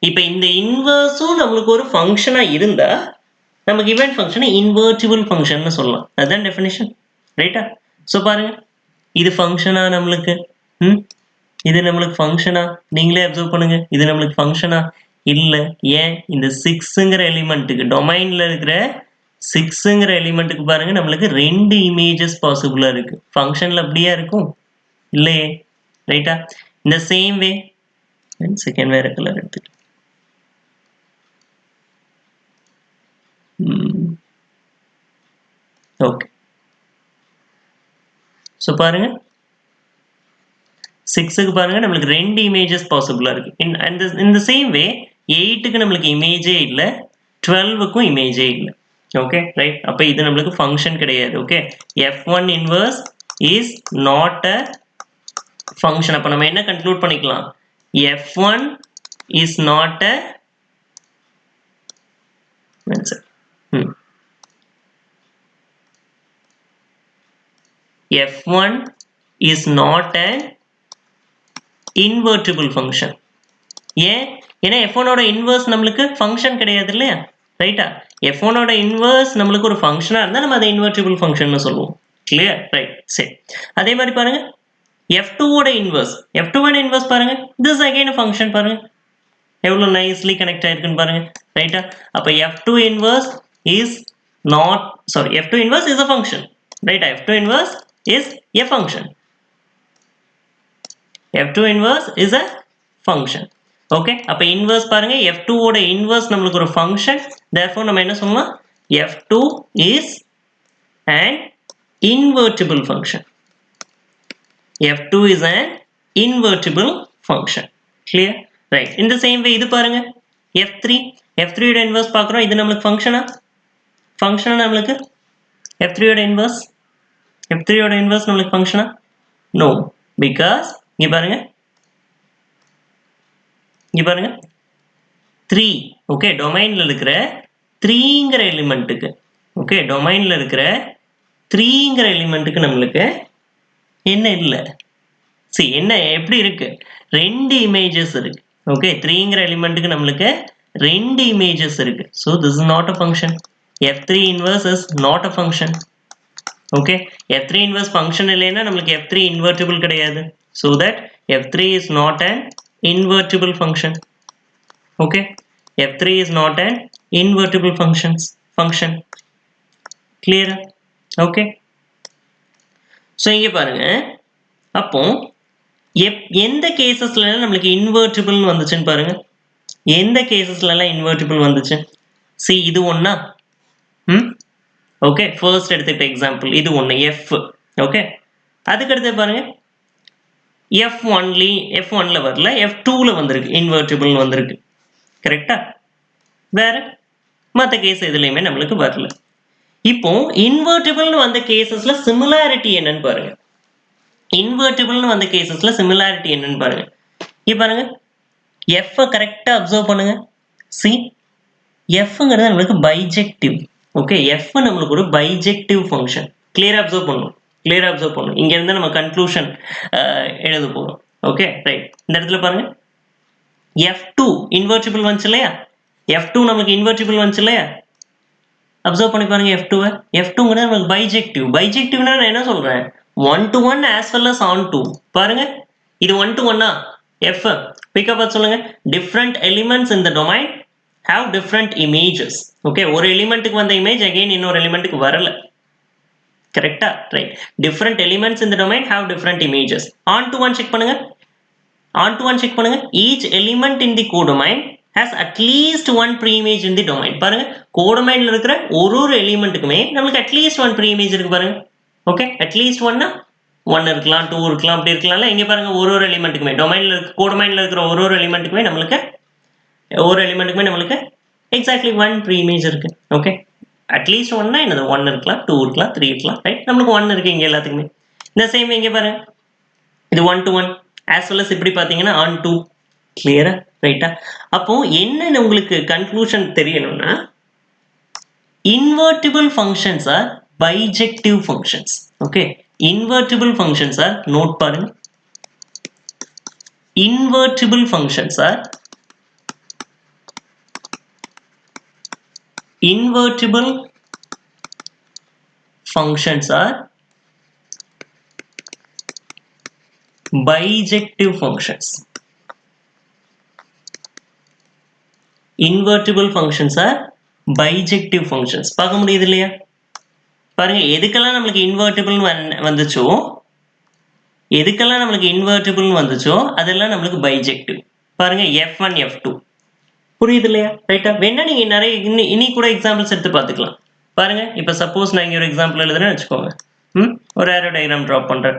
இப்போ இந்த இன்வெர்ஸும் நம்மளுக்கு ஒரு ஃபங்க்ஷனா இருந்தா நம்ம கிவன் ஃபங்க்ஷனை இன்வெர்ட்டிபிள் ஃபங்க்ஷன் சொல்லலாம். அதுதான் டெஃபினிஷன். ரைட்டா, சோ பாருங்க, இது ஃபங்க்ஷனா நம்மளுக்கு, இது நம்மளுக்கு ஃபங்க்ஷனா, நீங்களே அப்சர்வ் பண்ணுங்க. இது நம்மளுக்கு ஃபங்க்ஷனா இல்ல. ஏன், இந்த 6ங்கிற எலிமெண்ட்டுக்கு, டொமைன்ல இருக்கிற 6ங்கிற எலிமெண்ட்டுக்கு பாருங்க நம்மளுக்கு 2 இமேஜஸ் பாசிபிளா இருக்கு. ஃபங்க்ஷன்ல அப்படியே இருக்கும் இல்லையே. ரைட்டா, இந்த சேம் வே செகண்ட் வேற கலர் எடுத்துக்கலாம். ஓகே, சோ பாருங்க 6க்கு பாருங்க நம்மளுக்கு 2 இமேஜஸ் பாசிபிளா இருக்கு. இந்த சேம் வே 8க்கு நம்மளுக்கு இமேஜே இல்ல, 12க்கும் இமேஜே இல்ல. Okay, right. அப்ப இது நம்மளுக்கு ஃபங்க்ஷன் கிடையாது. Okay, f1 inverse is not a function. அப்ப நம்ம என்ன கன்க்ளூட் பண்ணிக்கலாம், f1 is not a f1 is not an invertible function. ஏன், ஏன்னா f1 ஓட இன்வெர்ஸ் நம்மளுக்கு ஃபங்க்ஷன் கிடையாது இல்லையா. ரைட்டா, f1 ஓட இன்வெர்ஸ் நம்மளுக்கு ஒரு ஃபங்க்ஷனா இருந்தா நம்ம அதை இன்வெர்ட்டிபிள் ஃபங்க்ஷன் சொல்லுவோம். Clear, right. சரி, அதே மாதிரி பாருங்க f2 ஓட இன்வெர்ஸ் பாருங்க, this again a function பாருங்க. எவ்வளோ nicely connect ஆயிருக்குன்னு பாருங்க ரைட்டா. அப்போ F2 inverse is not sorry F2 inverse is a function right. F2 inverse is a function. F2 inverse is a function. Okay அப்போ இன்வர்ஸ் பாருங்க F2 ஓட இன்வர்ஸ் நம்மளுக்கு ஒரு ஃபங்க்ஷன். therefore நம்ம என்ன சொல்லலாம், F2 is an invertible function. F2 is an invertible function. Clear? Right. In the same way இது பாருங்க F3 ஓட இன்வர்ஸ் பார்க்குறோம். இது நம்மளுக்கு ஃபங்க்ஷனா நம்மளுக்கு F3 ஓட இன்வர்ஸ் நம்மளுக்கு ஃபங்க்ஷனா? நோ, பிகாஸ் இங்க பாருங்க 3 ஓகே டொமைன்ல இருக்கிற 3ங்கிற எலிமெண்ட்டுக்கு ஓகே டொமைன்ல இருக்கிற 3ங்கிற எலிமெண்ட்டுக்கு நம்மளுக்கு என்ன இல்லை, என்ன எப்படி இருக்கு, 2 இமேஜஸ் இருக்கு. ஓகே 3ங்கிற எலிமெண்ட்டுக்கு நம்மளுக்கு 2 இமேஜஸ் இருக்கு. So this is not a function. F3 inverse is not a function. Okay F3 inverse function இல்லைன்னா நம்மளுக்கு F3 invertible கிடையாது. so that F3 is not an invertible function. okay F3 is not an invertible function. clear? okay so இங்க பாருங்க அப்போ எந்த கேசஸ்ல நம்மளுக்கு invertible வந்துச்சுன்னு பாருங்க. எந்த கேசஸ்ல எல்லாம் இன்வெர்ட்டிபிள் வந்துச்சு? இது ஒண்ணா? ஓகே ஃபர்ஸ்ட் எடுத்துக்கிட்ட எக்ஸாம்பிள் இது ஒண்ணு F. ஓகே அதுக்கு அடுத்து பாருங்க F1ல வரல, F2ல வந்திருக்கு, இன்வெர்ட்டிபிள் வந்திருக்கு. கரெக்டா? வேற மற்ற கேஸ் எதுலையுமே நம்மளுக்கு வரல. இப்போ இன்வெர்ட்டிபிள்னு வந்த கேசஸ்ல சிமிலாரிட்டி என்னன்னு பாருங்க. இன்வெர்ட்டிபிள்னு வந்த கேசஸ்ல சிமிலாரிட்டி என்னன்னு பாருங்க. இப்போ பாருங்க F கரெக்டா அப்சர்வ் பண்ணுங்க. Fங்கிறது நம்மளுக்கு பைஜெக்டிவ். ஓகே F நம்மளுக்கு ஒரு பைஜெக்டிவ் ஃபங்க்ஷன். கிளியரா அப்சர்வ் பண்ணணும். இங்க இருந்து நம்ம கன்க்ளூஷன் எழுத போறோம். Okay right. இந்த இடத்துல பாருங்க F2 இன்வெர்ட்டிபிள் வந்துச்சு இல்லையா? F2 நமக்கு இன்வெர்ட்டிபிள் வந்துச்சு இல்லையா? அப்சர்வ் பண்ணி பாருங்க F2ங்கிறது நமக்கு பைஜெக்டிவ்னா நான் என்ன சொல்றேன், 1-to-1 as well as on-to. பாருங்க இது 1-to-1 F பிக்கப் சொல்லுங்க. different elements in the domain have different images. Okay ஒரு எலிமெண்ட்டுக்கு வந்த இமேஜ் அகைன் இன்னொரு எலிமெண்ட்டுக்கு வரல. கரெக்டா? Right. different elements in the domain have different images. on-to-1 check பண்ணுங்க. each element in the codomain has at least one pre-image in the domain. பாருங்க கோடொமைன்ல இருக்கிற ஒரு எலிமெண்ட்டுக்குமே நமக்கு at least one pre-image இருக்கு பாருங்க. ஓகே at least 1 இருக்கலாம், 2 இருக்கலாம், அப்படி இருக்கலாம்ல. இங்க பாருங்க ஒரு எலிமெண்ட்டுக்குமே கோடொமைன்ல இருக்கிற ஒரு எலிமெண்ட்டுக்குமே நம்மளுக்கு எக்ஸாக்ட்லி 1 pre-image இருக்கு. ஓகே அட்லீஸ்ட் 1னா என்னது 1 இருக்கலாம், 2 இருக்கலாம், 3 இருக்கலாம். ரைட் நம்மளுக்கு 1 இருக்கு இங்க எல்லாத்துக்குமே. இந்த சேம் இங்க பாருங்க இது 1-to-1 as well as இப்படி பாத்தீங்கன்னா on-to. கிளியரா? ரைட்டா? அப்போ என்ன உங்களுக்கு கன்க்ளூஷன் தெரியணும்னா invertible functions are bijective functions. okay invertible functions are note பாருங்க invertible functions are bijective functions. invertible functions are bijective functions. பார்க்க முடியுது இல்லையா? பாருங்க எதுக்கெல்லாம் நம்மளுக்கு இன்வெர்ட்டிபிள் வந்துச்சோ அதெல்லாம் நம்மளுக்கு பைஜெக்டிவ். பாருங்க F1 F2 புரியுது இல்லையா? ரைட்டா? வேணா நீங்க நிறைய இனி கூட எக்ஸாம்பிள்ஸ் எடுத்து பார்த்துக்கலாம். பாருங்க இப்ப சப்போஸ் நான் இங்க ஒரு எக்ஸாம்பிள் எழுதுறேன்னு வச்சுக்கோங்க. ஒரு ஏரோ டயக்ராம் டிராப் பண்றேன்.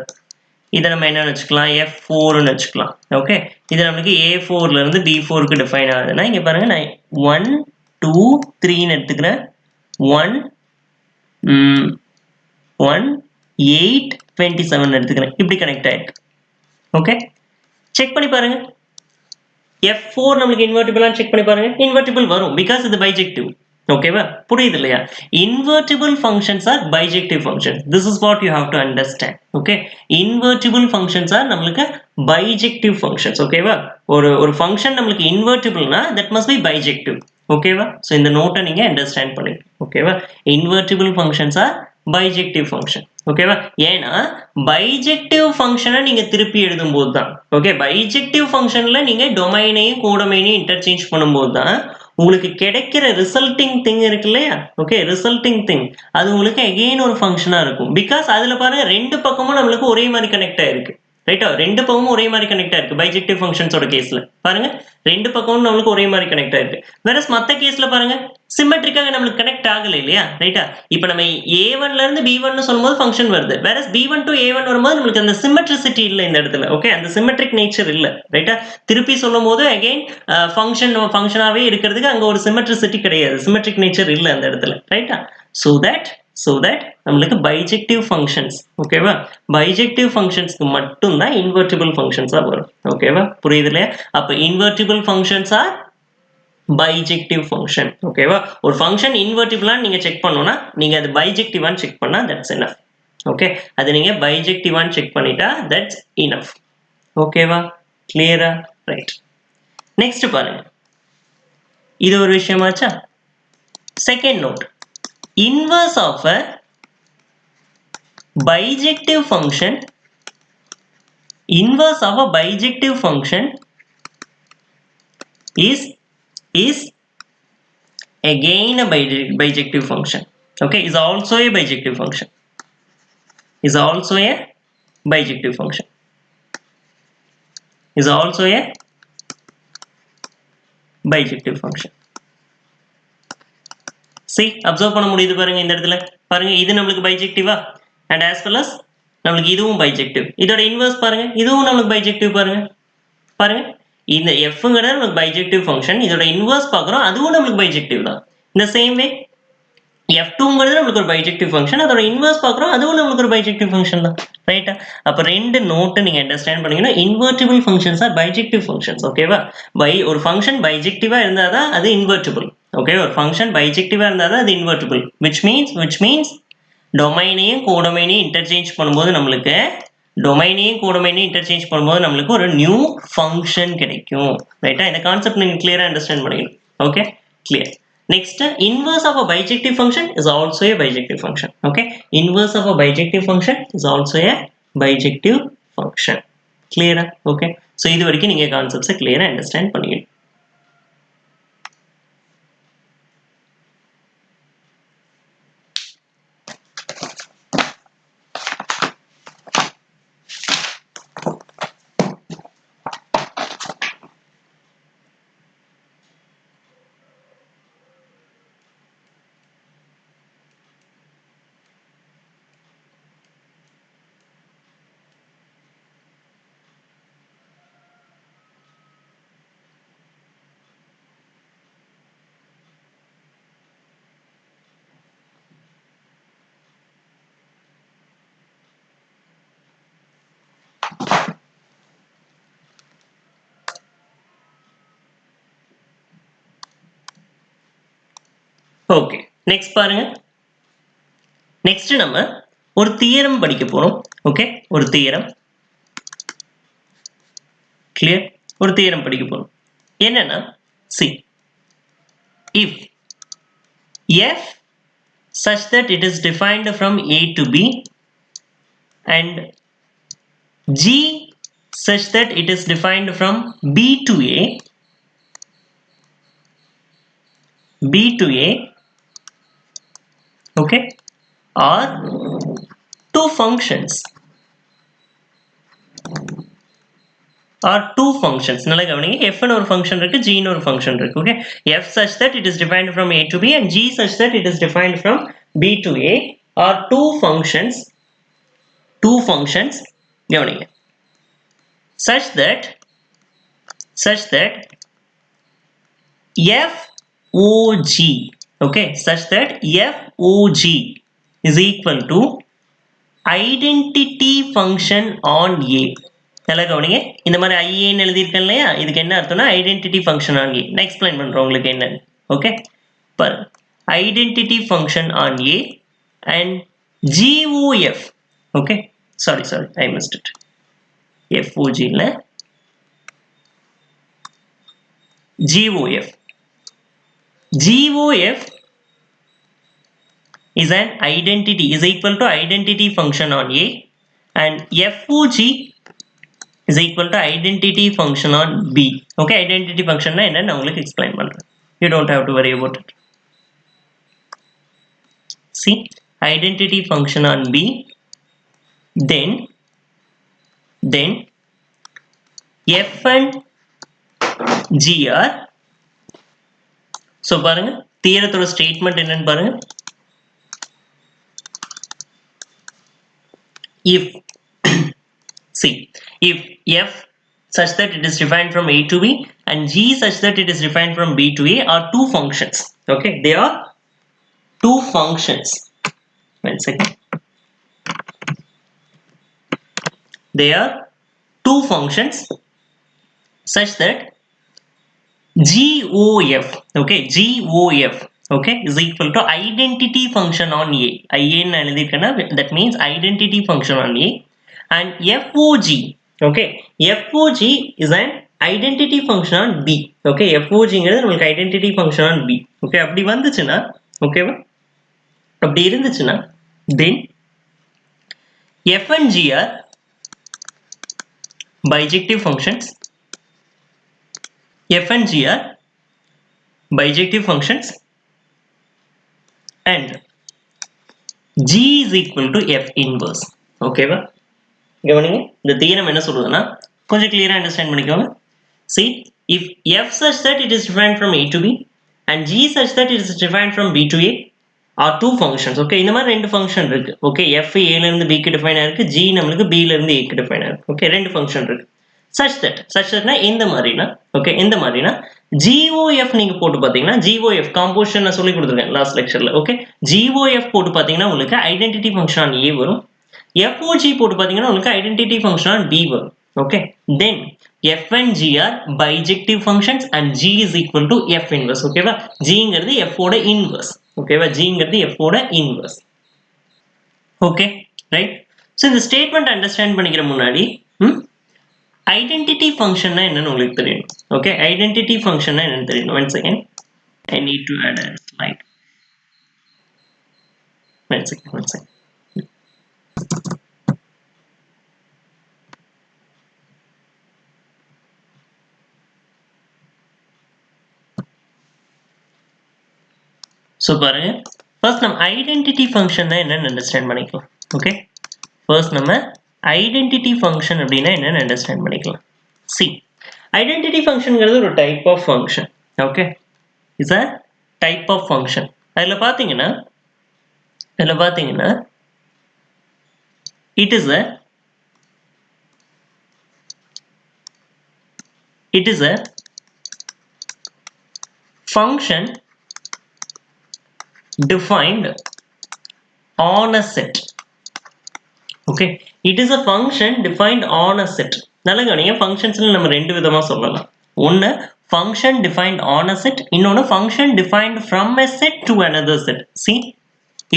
இதை நம்ம என்னன்னு வச்சுக்கலாம், F4ன்னு வச்சுக்கலாம். ஓகே இது நம்மளுக்கு A4ல இருந்து B4க்கு டிஃபைன் ஆகுதுன்னா இங்க பாருங்க நான் 1 2 3ன்னு எடுத்துக்கிறேன். 1 8 27 எடுத்துக்கிறேன். இப்படி கனெக்ட் ஆயிருக்கு. ஓகே செக் பண்ணி பாருங்க F4 நம்மளுக்கு இன்வெர்ட்டிபிளான்னு செக் பண்ணி பாருங்க. இன்வெர்ட்டிபிள் வரும் பிகாஸ் இது பைஜெக்டிவ். ஓகேவா? புரியுது இல்லையா? invertible functions are bijective functions. this is what you have to understand. okay invertible functions are நம்மளுக்கு bijective functions. ஓகேவா? ஒரு ஃபங்க்ஷன் நம்மளுக்கு இன்வெர்ட்டிபிள்னா that must be bijective. ஓகேவா? சோ இந்த நோட்டை நீங்க அண்டர்ஸ்டாண்ட் பண்ணுங்க. ஓகேவா? invertible functions are bijective function. ஓகேவா? ஏன்னா பைஜெக்டிவ் ஃபங்க்ஷனை நீங்க திருப்பி எழுதும்போது தான், ஓகே, பைஜெக்டிவ் ஃபங்க்ஷன்ல நீங்க டொமைனையும் கோடொமைனையும் இன்டர்சேஞ்ச் பண்ணும்போது தான் உங்களுக்கு கிடைக்கிற ரிசல்ட்டிங் திங் இருக்கு இல்லையா? ஓகே, ரிசல்ட்டிங் திங் அது உங்களுக்கு அகெயின் ஒரு ஃபங்க்ஷனா இருக்கும். பிகாஸ் அதுல பாருங்க ரெண்டு பக்கமும் நம்மளுக்கு ஒரே மாதிரி கனெக்ட் ஆயிருக்கு. ரைட்டா? ரெண்டு பக்கமும் ஒரே மாதிரி கனெக்ட் ஆயிருக்கு பைஜெக்டிவ் ஃபங்க்ஷன்ஸோட கேஸ்ல. பாருங்க ரெண்டு பக்கமும் நம்மளுக்கு ஒரே மாதிரி கனெக்ட் ஆயிருக்கு. வேற மத்த கேஸ்ல பாருங்க சிமெட்ரிக்காக நம்மளுக்கு கனெக்ட் ஆகல இல்லையா? ரைட்டா? இப்போ நம்ம A1ல இருந்து B1 சொல்லும்போது ஃபங்க்ஷன் வருது. வேற B1 to A1 வரும்போது நம்மளுக்கு அந்த சிமெட்ரிசிட்டி இல்ல இந்த இடத்துல. ஓகே, அந்த சிமெட்ரிக் நேச்சர் இல்ல. ரைட்டா? திருப்பி சொல்லும்போது அகைன் ஃபங்க்ஷனாவே இருக்கிறதுக்கு அங்க ஒரு சிமெட்ரிசிட்டி கிடையாது. சிமெட்ரிக் நேச்சர் இல்ல அந்த இடத்துல. ரைட்டா? so that நம்மளுக்கு பைஜெக்டிவ் ஃபங்க்ஷன்ஸ், ஓகேவா, பைஜெக்டிவ் ஃபங்க்ஷன்ஸ்க்கு மட்டும் தான் இன்வெர்ட்டிபிள் ஃபங்க்ஷன்ஸா வரும். ஓகேவா? புரியுது இல்லையா? அப்ப invertible functions are bijective function. ஓகேவா? ஒரு ஃபங்க்ஷன் இன்வெர்ட்டிபிளான்னு நீங்க செக் பண்ணனும்னா நீங்க அது பைஜெக்டிவான்னு செக் பண்ணா தட்ஸ் எனஃப். ஓகே, அது நீங்க பைஜெக்டிவான்னு செக் பண்ணிட்டா தட்ஸ் எனஃப். ஓகேவா? கிளியரா? ரைட். நெக்ஸ்ட் பாருங்க, இது ஒரு விஷயமாச்சா? Second note, inverse of a bijective function, inverse of a bijective function is again a bijective function. Okay, is also a bijective function, is also a bijective function, is also a bijective function. See, observe பண்ண முடியுது பாருங்க இந்த இடத்துல. பாருங்க இது நம்மளுக்கு பைஜெக்டிவா, and as well as நம்மளுக்கு இதுவும் பைஜெக்டிவ். இதோட இன்வெர்ஸ் பாருங்க, இதுவும் நம்மளுக்கு பைஜெக்டிவ். பாருங்க பாருங்க இந்த fங்கிறது நமக்கு பைஜெக்டிவ் ஃபங்க்ஷன், இதோட இன்வெர்ஸ் பார்க்குறோம், அதுவும் நம்மளுக்கு பைஜெக்டிவ் தான். இந்த சேம் வே f2ங்கிறது நம்மளுக்கு ஒரு பைஜெக்டிவ் ஃபங்க்ஷன், அதோட இன்வெர்ஸ் பார்க்குறோம், அதுவும் நம்மளுக்கு ஒரு பைஜெக்டிவ் ஃபங்க்ஷன் தான். ரைட்டா? அப்ப ரெண்டு நோட்டை நீங்க அண்டர்ஸ்டாண்ட் பண்ணீங்கன்னா invertible functions are bijective functions. ஓகேவா? ஒரு ஃபங்க்ஷன் பைஜெக்டிவா இருந்தாதான் அது இன்வெர்ட்டிபிள். ஓகே, ஒரு ஃபங்க்ஷன் பைஜெக்டிவா இருந்தாதான் அது இன்வெர்ட்டிபிள். which means டொமைனையும் கோடொமைனையும் இன்டர்சேஞ்ச் பண்ணும்போது நம்மளுக்கு ஒரு நியூ ஃபங்க்ஷன் கிடைக்கும். ரைட்டா? இந்த கான்செப்ட் நீங்க கிளியரா அண்டர்ஸ்டாண்ட் பண்ணிக்கணும். Okay, clear. Next, inverse of a bijective function is also a bijective function. Okay, inverse of a bijective function is also a bijective function. Clear? Okay, so இது வரைக்கும் நீங்க கான்செப்ட்ஸை கிளியரா அண்டர்ஸ்டாண்ட் பண்ணிக்கணும். ஓகே, நெக்ஸ்ட் பாருங்க. Next நம்ம ஒரு theorem படிக்க போறோம். ஓகே, ஒரு தியரம். கிளியர்? ஒரு தியரம் படிக்க போறோம். என்னன்னா, see, if f such that it is defined from a to b and g such that it is defined from b to a okay, are two functions நல்ல கவனிங்க. f ன்னு ஒரு function இருக்கு, g ன்னு ஒரு ஃபங்க்ஷன் இருக்கு. Okay, f such that it is defined from a to b and g such that it is defined from b to a are two functions கவனிங்க, such that f OG, okay, such that f OG is equal to identity function on a. நல்லா கவனிங்க, இந்த மாதிரி ஐஏன்னு எழுதியிருக்கேன் இல்லையா, இதுக்கு என்ன அர்த்தம்னா ஐடென்டிட்டி ஃபங்க்ஷன் ஆன் ஏ. நான் எக்ஸ்பிளைன் பண்றேன் உங்களுக்கு என்னன்னு. ஓகே, பாரு, identity function on A and GOF. Okay, sorry I missed it. FOG இல்ல, GOF is an identity is equal to identity function on A, and FOG is equal to identity function on B. Okay, identity function na enna na ungalku explain pandren. You don't have to worry about it. See, identity function on B, then F and G are, so பாருங்க தியரத்தோட statement என்னன்னு பாருங்க. If see, if F such that it is defined from A to B and G such that it is defined from B to A are two functions. Okay, they are two functions. One second. They are two functions such that GOF, okay, GOF, okay, is equal to identity function on A. IN that means identity function on A, and FOG, okay, FOG is an identity function on B. Okay, FOG is an identity function on B. Okay, அப்படி வந்துச்சுனா ஓகேவா, அப்படி இருந்துச்சுனா then F and G are bijective functions. F and G are bijective functions and G is equal to F inverse. Okay va, கவனிங்க இந்த theorem என்ன சொல்லுதுன்னா கொஞ்சம் clear understand பண்ணிக்கோங்க. See, if F such that it is defined from A to B and G such that it is defined from B to A are two functions. Okay, இந்த மாதிரி ரெண்டு function இருக்கு. Okay, F A ல இருந்து B க்கு define ஆயிருக்கு, G நமக்கு B ல இருந்து A க்கு டிஃபைன் ஆயிருக்கு. ஓகே, ரெண்டு ஃபங்க்ஷன் இருக்கு. such that இந்த மாதிரினா, ஓகே, இந்த மாதிரினா GOF நீங்க போட்டு பாத்தீங்கன்னா GOF காம்போசிஷன் நான் சொல்லி கொடுத்திருக்கேன் லாஸ்ட் லெக்சர்ல. ஓகே, GOF போட்டு பாத்தீங்கன்னா உங்களுக்கு ஐடென்டிட்டி ஃபங்க்ஷன் ஆன் A வரும். FOG போட்டு பாத்தீங்கன்னா உங்களுக்கு ஐடென்டிட்டி ஃபங்க்ஷன் ஆன் B வரும். Okay, then F and G are bijective functions and G is equal to F inverse. ஓகேவா, Gங்கிறது F ஓட இன்வர்ஸ். ஓகேவா, Gங்கிறது F ஓட இன்வர்ஸ். Okay, right. சோ இந்த ஸ்டேட்மெண்ட் அண்டர்ஸ்டாண்ட் பண்ணிக்கிற முன்னாடி ஐடென்டிட்டி ஃபங்க்ஷன்னா என்னன்னு உங்களுக்கு தெரியணும். ஓகே, ஐடென்டிட்டி ஃபங்க்ஷன்னா என்னன்னு தெரியணும். One second, I need to add a slide. One second. So பாருங்க, first நம்ம ஐடென்டிட்டி ஃபங்க்ஷன்னா என்னன்னு அண்டர்ஸ்டாண்ட் பண்ணிக்கலாம். ஓகே, first நம்ம ஐடென்டிட்டி ஃபங்க்ஷன் அப்படின்னா என்னன்னு அண்டர்ஸ்டாண்ட் பண்ணிக்கலாம். See, ஐடென்டிட்டி ஃபங்க்ஷன்ங்கிறது ஒரு type of function. Okay, it's a type of function. அதுல பாத்தீங்கன்னா it is a function defined on a set. Okay, it is a function defined on a set. நல்ல கவனிங்க, ஃபங்க்ஷன்ஸ்ல நம்ம ரெண்டு விதமா சொல்லலாம். ஒன்னு function defined on a set, இன்னொன்னு function defined from a set to another set. See,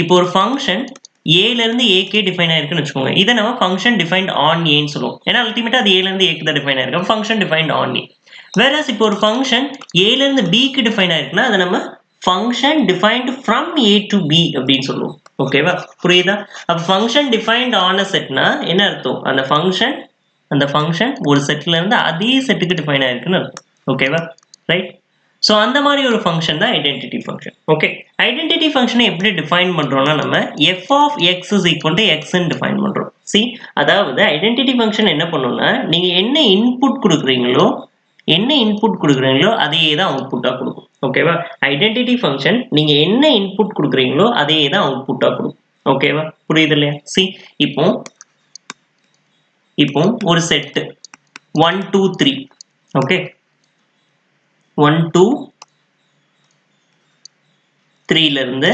இப்போ ஒரு ஃபங்க்ஷன் A ல இருந்து A க்கு டிஃபைன் ஆயிருக்குன்னு வெச்சுக்கோங்க. இத நம்ம function defined on A ன்னு சொல்லுவோம். ஏன்னா அல்டிமேட்டா அது A ல இருந்து A க்கு தான் டிஃபைன் ஆயிருக்கு. function defined on A. whereas இப்போ ஒரு ஃபங்க்ஷன் A ல இருந்து B க்கு டிஃபைன் ஆயிருக்குன்னா அத நம்ம function defined from A to B அப்படின்னு சொல்லுவோம். ஓகேவா, புரியுதா? அப்ப function defined on a setனா என்ன அர்த்தம்? அந்த ஃபங்க்ஷன் ஒரு செட்ல இருந்து அதே செட்டுக்கு டிஃபைன் ஆயிருக்குன்னு அர்த்தம். ஓகேவா, ரைட்? சோ அந்த மாதிரி ஒரு ஃபங்க்ஷன் தான் ஐடென்டிட்டி ஃபங்க்ஷன். ஓகே, ஐடென்டிட்டி ஃபங்க்ஷனை எப்படி டிஃபைன் பண்றோம்னா நம்ம f of x is equal to x ன்னு டிஃபைன் பண்றோம். See, அதாவது ஐடென்டிட்டி ஃபங்க்ஷன் என்ன பண்ணும்னா நீங்க என்ன இன்புட் கொடுக்குறீங்களோ அதே தான் அவுட்புட்டா கொடுக்கும். ஓகேவா, ஐடென்டிட்டி ஃபங்க்ஷன் நீங்க என்ன இன்புட் கொடுக்குறீங்களோ அதே தான் அவுட்புட்டா கொடுக்கும். ஓகேவா, புரியுது இல்லையா? See, இப்போ ஒரு செட் 1 2 3. ஓகே, 1 2 3 ல இருந்து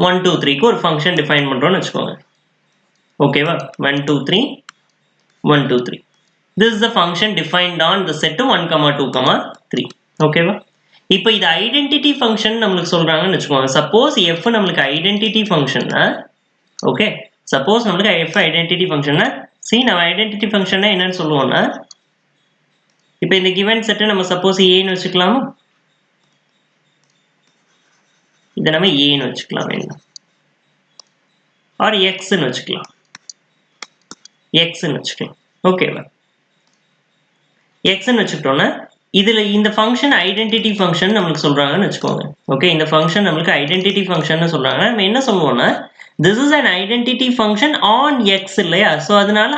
1 2 3 க்கு ஒரு ஃபங்க்ஷன் டிஃபைன் பண்றோம்னு வெச்சுக்கோங்க. ஓகேவா, 1 2 3 1 2 3. This is the function defined on the set 1, 2, 3. ஓகேவா, இப்போ இது ஐடென்டிட்டி ஃபங்க்ஷன் நமக்கு சொல்றாங்கன்னு வெச்சுக்கோங்க. சப்போஸ் f நமக்கு ஐடென்டிட்டி ஃபங்க்ஷன்னா, ஓகே, சப்போஸ் நமக்கு f ஐடென்டிட்டி ஃபங்க்ஷன்னா, see, நம்ம ஐடென்டிட்டி ஃபங்க்ஷன்னா என்னன்னு சொல்லுவோம்னா, இப்போ இந்த given செட் நம்ம சப்போஸ் a ன்னு வெச்சுக்கலாமா? இதை நம்ம ஏன்னு வச்சுக்கலாம் வேண்டாம், ஆர் எக்ஸ்ன்னு வச்சுக்கலாம், எக்ஸ்ன்னு வச்சுக்கலாம். ஓகேவா? எக்ஸ்ன்னு வச்சுக்கிட்டோம்னா இதுல இந்த ஃபங்க்ஷன் ஐடென்டிட்டி ஃபங்க்ஷன் நம்மளுக்கு சொல்றாங்கன்னு வச்சுக்கோங்க. ஓகே, இந்த ஃபங்க்ஷன் நம்மளுக்கு ஐடென்டிட்டி ஃபங்க்ஷன் சொல்றாங்க. நம்ம என்ன சொல்லுவோம்னா this is an identity function on x இல்லையா? ஸோ அதனால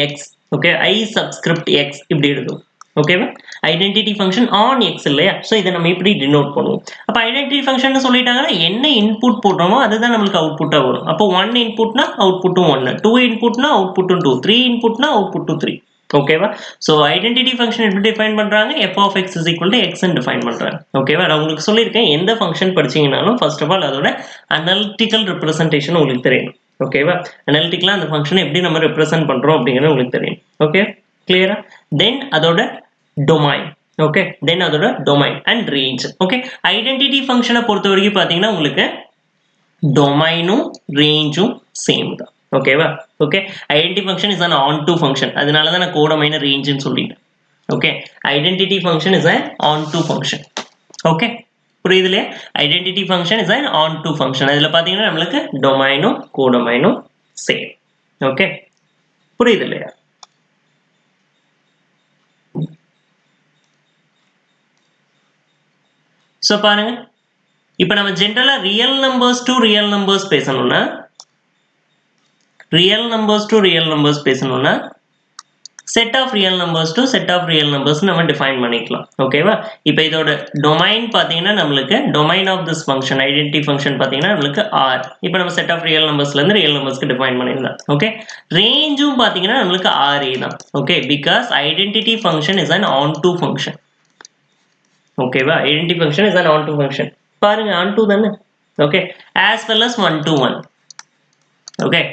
ix, okay, i subscript x இப்படி எழுதும். ஓகேவா? ஐடென்டிட்டி ஃபங்க்ஷன் ஆன் எக்ஸ் இல்லையா? ஸோ இதை நம்ம இப்படி டினோட் பண்ணுவோம். அப்போ ஐடென்டிட்டி ஃபங்க்ஷன் சொல்லிட்டாங்கன்னா என்ன இன்புட் போடுறோமோ அதுதான் நம்மளுக்கு அவுட்புட்டாக வரும். அப்போ 1 இன்புட்னா அவுட்புட்டும் 1, 2 இன்புட்னா அவுட்புட்டும் 2, 3 இன்புட்னா அவுட்புட்டும் 3. ஓகேவா? ஸோ ஐடென்டிட்டி ஃபங்க்ஷன் எப்படி டிஃபைன் பண்றாங்க? f of x is equal to x ன்னு டிஃபைன் பண்றாங்க. ஓகேவா? நான் உங்களுக்கு சொல்லியிருக்கேன், எந்த ஃபங்க்ஷன் படிச்சீங்கன்னாலும் ஃபர்ஸ்ட் ஆஃப் ஆல் அதோட அனலிட்டிக்கல் ரெப்ரசன்டேஷன் உங்களுக்கு தெரியும். ஓகேவா? அனலிட்டிக்கலா அந்த ஃபங்க்ஷனை எப்படி நம்ம ரெப்ரசென்ட் பண்றோம் அப்படிங்கிறது உங்களுக்கு தெரியும். ஓகே, கிளியரா? தென் அதோட டொமைன், ஓகே, தென் அதோட domain and range. Okay, identity ஃபங்க்ஷனை பொறுத்த வரைக்கும் பாத்தீங்கன்னா உங்களுக்கு டொமைனும் ரேஞ்சும் சேம் தான். ஓகேவா? Okay, identity function is an onto function, அதனால தான் நான் கோடமைன் ரேஞ்சுன்னு சொல்லிட்டேன். Okay, identity function is an onto function. Okay, புரியுது இல்லையா? Identity function is an onto function. அதுல பாத்தீங்கன்னா நம்மளுக்கு டொமைனும் கோடமைனும் சேம். ஓகே, புரியுது இல்லையா? சோ பாருங்க, இப்போ நம்ம ஜெனரலா real numbers to real numbers பேசணும்னா பேசணும்னா set of real numbers to set of real numbers நம்ம டிஃபைன் பண்ணிக்கலாம். ஓகேவா? இப்போ இதோட டொமைன் பாத்தீங்கன்னா நம்மளுக்கு domain of this function identity function பாத்தீங்கன்னா நம்மளுக்கு r. இப்போ நம்ம செட் ஆஃப் ரியல் நம்பர்ஸ்ல இருந்து ரியல் நம்பர்ஸ்க்கு டிஃபைன் பண்ணிடலாம். ஓகே, ரேஞ்சும் பாத்தீங்கன்னா நம்மளுக்கு ra தான். Okay, because identity function is an onto function. ஓகேவா? Identity function is an onto function. பாருங்க, onto தானே? Okay, as well as 1 to 1. Okay,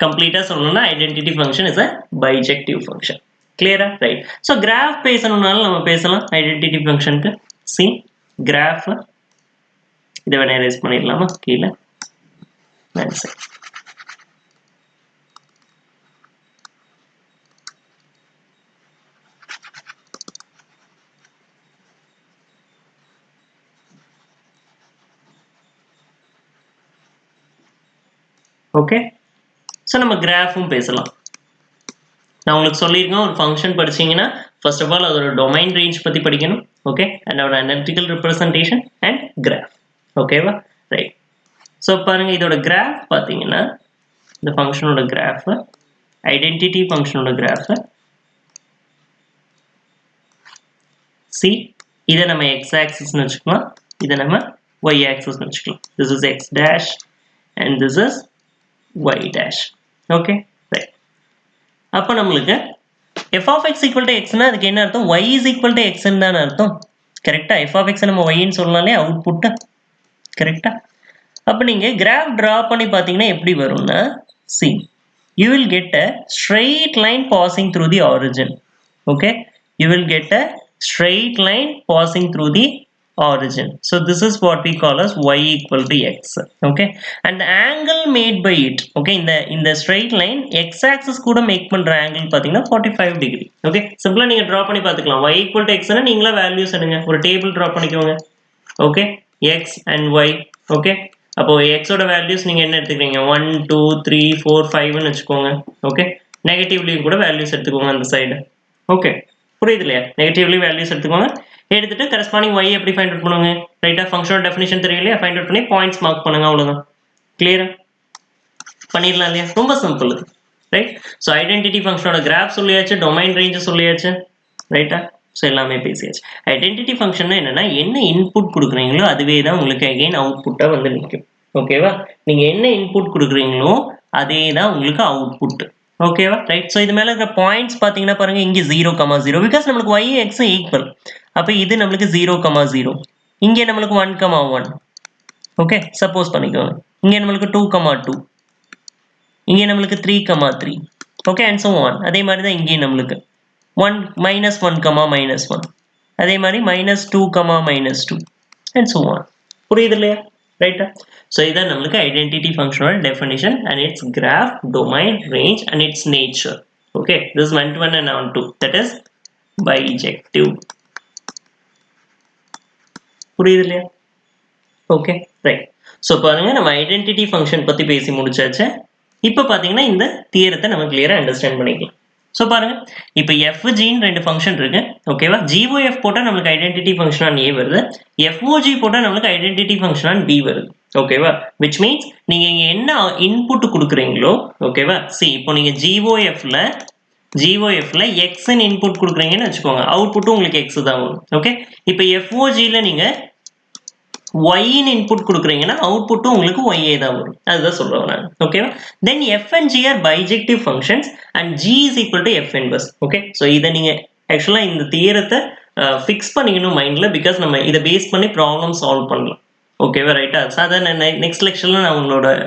கம்ப்ளீட்டா சொல்லணும்னா identity function is a bijective function. கிளியரா? ரைட். ஸோ கிராஃப் பேசணும்னாலும் நம்ம பேசலாம் ஐடென்டிட்டி ஃபங்க்ஷனுக்கு. சி கிராஃப், இதை வேணா எரேஸ் பண்ணிடலாமா கீழே? சரி, ஓகே. ஸோ நம்ம கிராஃபும் பேசலாம். நான் உங்களுக்கு சொல்லியிருக்கேன், ஒரு ஃபங்க்ஷன் படிச்சீங்கன்னா ஃபர்ஸ்ட் ஆஃப் ஆல் அதோட டொமைன் ரேஞ்ச் பத்தி படிக்கணும். ஓகே, அண்ட் அதோட அனலிட்டிக்கல் ரெப்ரசன்டேஷன் அண்ட் கிராஃப். ஓகேவா? ரைட். ஸோ பாருங்க, இதோட கிராஃப் பார்த்தீங்கன்னா இந்த ஃபங்க்ஷனோட கிராஃப், ஐடென்டிட்டி ஃபங்க்ஷனோட கிராஃப். சி, இதை நம்ம எக்ஸ் ஆக்சிஸ்னு வச்சுக்கலாம், இதை நம்ம ஒய் ஆக்சிஸ்னு வச்சுக்கலாம். This is X dash and this is y dash. Okay, right. அப்போ நம்மளுக்கு f of x equal to x னா அதுக்கு என்ன அர்த்தம்? y is equal to x ன்னு தானே அர்த்தம். கரெக்டா? f of x நம்ம y ன்னு சொல்லலாம்லே அவுட்புட். கரெக்டா? அப்போ நீங்க கிராஃப் டிரா பண்ணி பார்த்தீங்கன்னா எப்படி வரும்னா, see, you will get a straight line passing through the origin. Okay, you will get a straight line passing through the origin. So this is what we call as y equal to x. Okay, and the angle made by it, okay, in the straight line x axis கூட make பண்ற angle பாத்தீங்கன்னா 45 degree. Okay, சிம்பிளா நீங்க draw பண்ணி பாத்துக்கலாம். y equal to x னா நீங்களா values எடுங்க, ஒரு டேபிள் டிரா பண்ணிக்கோங்க. Okay, x and y. Okay, அப்போ x ஓட வேல்யூஸ் நீங்க என்ன எடுத்துக்கிறீங்க? 1 2 3 4 5 ன்னு வெச்சுக்கோங்க. ஓகே, நெகட்டிவ்லயும் கூட வேல்யூஸ் எடுத்துக்கோங்க அந்த சைடு. ஓகே, புரியுது இல்லையா? நெகட்டிவ்லி வேல்யூஸ் எடுத்துக்கோங்க. எடுத்துட்டு கரஸ்பாண்டிங் y எப்படி ஃபைண்ட் அவுட் பண்ணுவாங்க? ரைட்டா? ஃபங்க்ஷனோட டெஃபினிஷன் தெரியும் இல்லையா? ஃபைண்ட் அவுட் பண்ணி பாயிண்ட்ஸ் மார்க் பண்ணுங்க, அவ்வளவுதான். கிளியரா? பண்ணிடலாம் இல்லையா? ரொம்ப சிம்பிள். ரைட். ஸோ ஐடென்டிட்டி ஃபங்க்ஷனோட கிராஃப் சொல்லியாச்சு, டொமைன் ரேஞ்ச் சொல்லியாச்சு. ரைட்டா? ஸோ எல்லாமே பேசியாச்சு. ஐடென்டிட்டி ஃபங்க்ஷன் என்னன்னா என்ன இன்புட் கொடுக்குறீங்களோ அதுவே தான் உங்களுக்கு அகைன் அவுட்புட்டா வந்து நிற்கும். ஓகேவா? நீங்க என்ன இன்புட் கொடுக்குறீங்களோ அதே தான் உங்களுக்கு அவுட்புட். ஓகேவா? ரைட். ஸோ இது மேல இருக்கிற பாயிண்ட்ஸ் பாத்தீங்கன்னா பாருங்க, இங்க 0,0 பிகாஸ் நம்மளுக்கு y x ஈக்குவல். அப்ப இது நம்மளுக்கு 0,0, இங்க நம்மளுக்கு 1,1. ஓகே, சப்போஸ் பண்ணிக்கோங்க. இங்க நம்மளுக்கு 2,2, இங்க நம்மளுக்கு 3,3. Okay, and so on. அதே மாதிரி தான் இங்கே நம்மளுக்கு 1 -1, -1. அதே மாதிரி -2, -2 and so on. புரியுது இல்லையா? ரைட்டா? ஸோ இதான் நம்மளுக்கு ஐடென்டிட்டி ஃபங்க்ஷனோட definition and its graph, domain, range and its nature. Okay, this 1-to-1 and onto, that is bijective. புரியுது இல்லையா? Okay right. ஸோ பாருங்க நம்ம ஐடென்டிட்டி ஃபங்க்ஷன் பற்றி பேசி முடிச்சாச்சு. இப்போ பார்த்தீங்கன்னா இந்த தியரத்தை நம்ம கிளியராக அண்டர்ஸ்டாண்ட் பண்ணிக்கலாம். ஸோ பாருங்க இப்போ எஃப்ஜின்னு ரெண்டு ஃபங்க்ஷன் இருக்கு ஓகேவா. ஜிஓஎஃப் போட்டால் நம்மளுக்கு ஐடென்டிட்டி ஃபங்க்ஷன் ஆன் ஏ வருது, எஃப்ஓஜி போட்டால் நம்மளுக்கு ஐடென்டிட்டி ஃபங்க்ஷன் ஆன் பி வருது ஓகேவா. விச் மீன்ஸ் நீங்கள் இங்கே என்ன இன்புட் கொடுக்குறீங்களோ ஓகேவா. சி இப்போ நீங்கள் ஜிஓஎஃப்ல எக்ஸ்ன்னு இன்புட் கொடுக்குறீங்கன்னு வச்சுக்கோங்க, அவுட்புட்டும் உங்களுக்கு எக்ஸ் தான் வரும் ஓகே. இப்போ எஃப்ஓஜியில் நீங்கள் ஒய்ன்னு இன்புட் கொடுக்குறீங்கன்னா அவுட்புட்டும் உங்களுக்கு ஒய்ஏ தான் வரும், அதுதான் சொல்றேன் நான் ஓகேவா. Then F and G are bijective functions and G is equal to F inverse okay. So இதை நீங்கள் ஆக்சுவலாக இந்த தியரத்தை ஃபிக்ஸ் பண்ணிக்கணும் மைண்டில், பிகாஸ் நம்ம இதை பேஸ் பண்ணி ப்ராப்ளம் சால்வ் பண்ணலாம் ஓகேவா ரைட்டா. ஸோ அதை நெக்ஸ்ட் லெக்சரில் நான்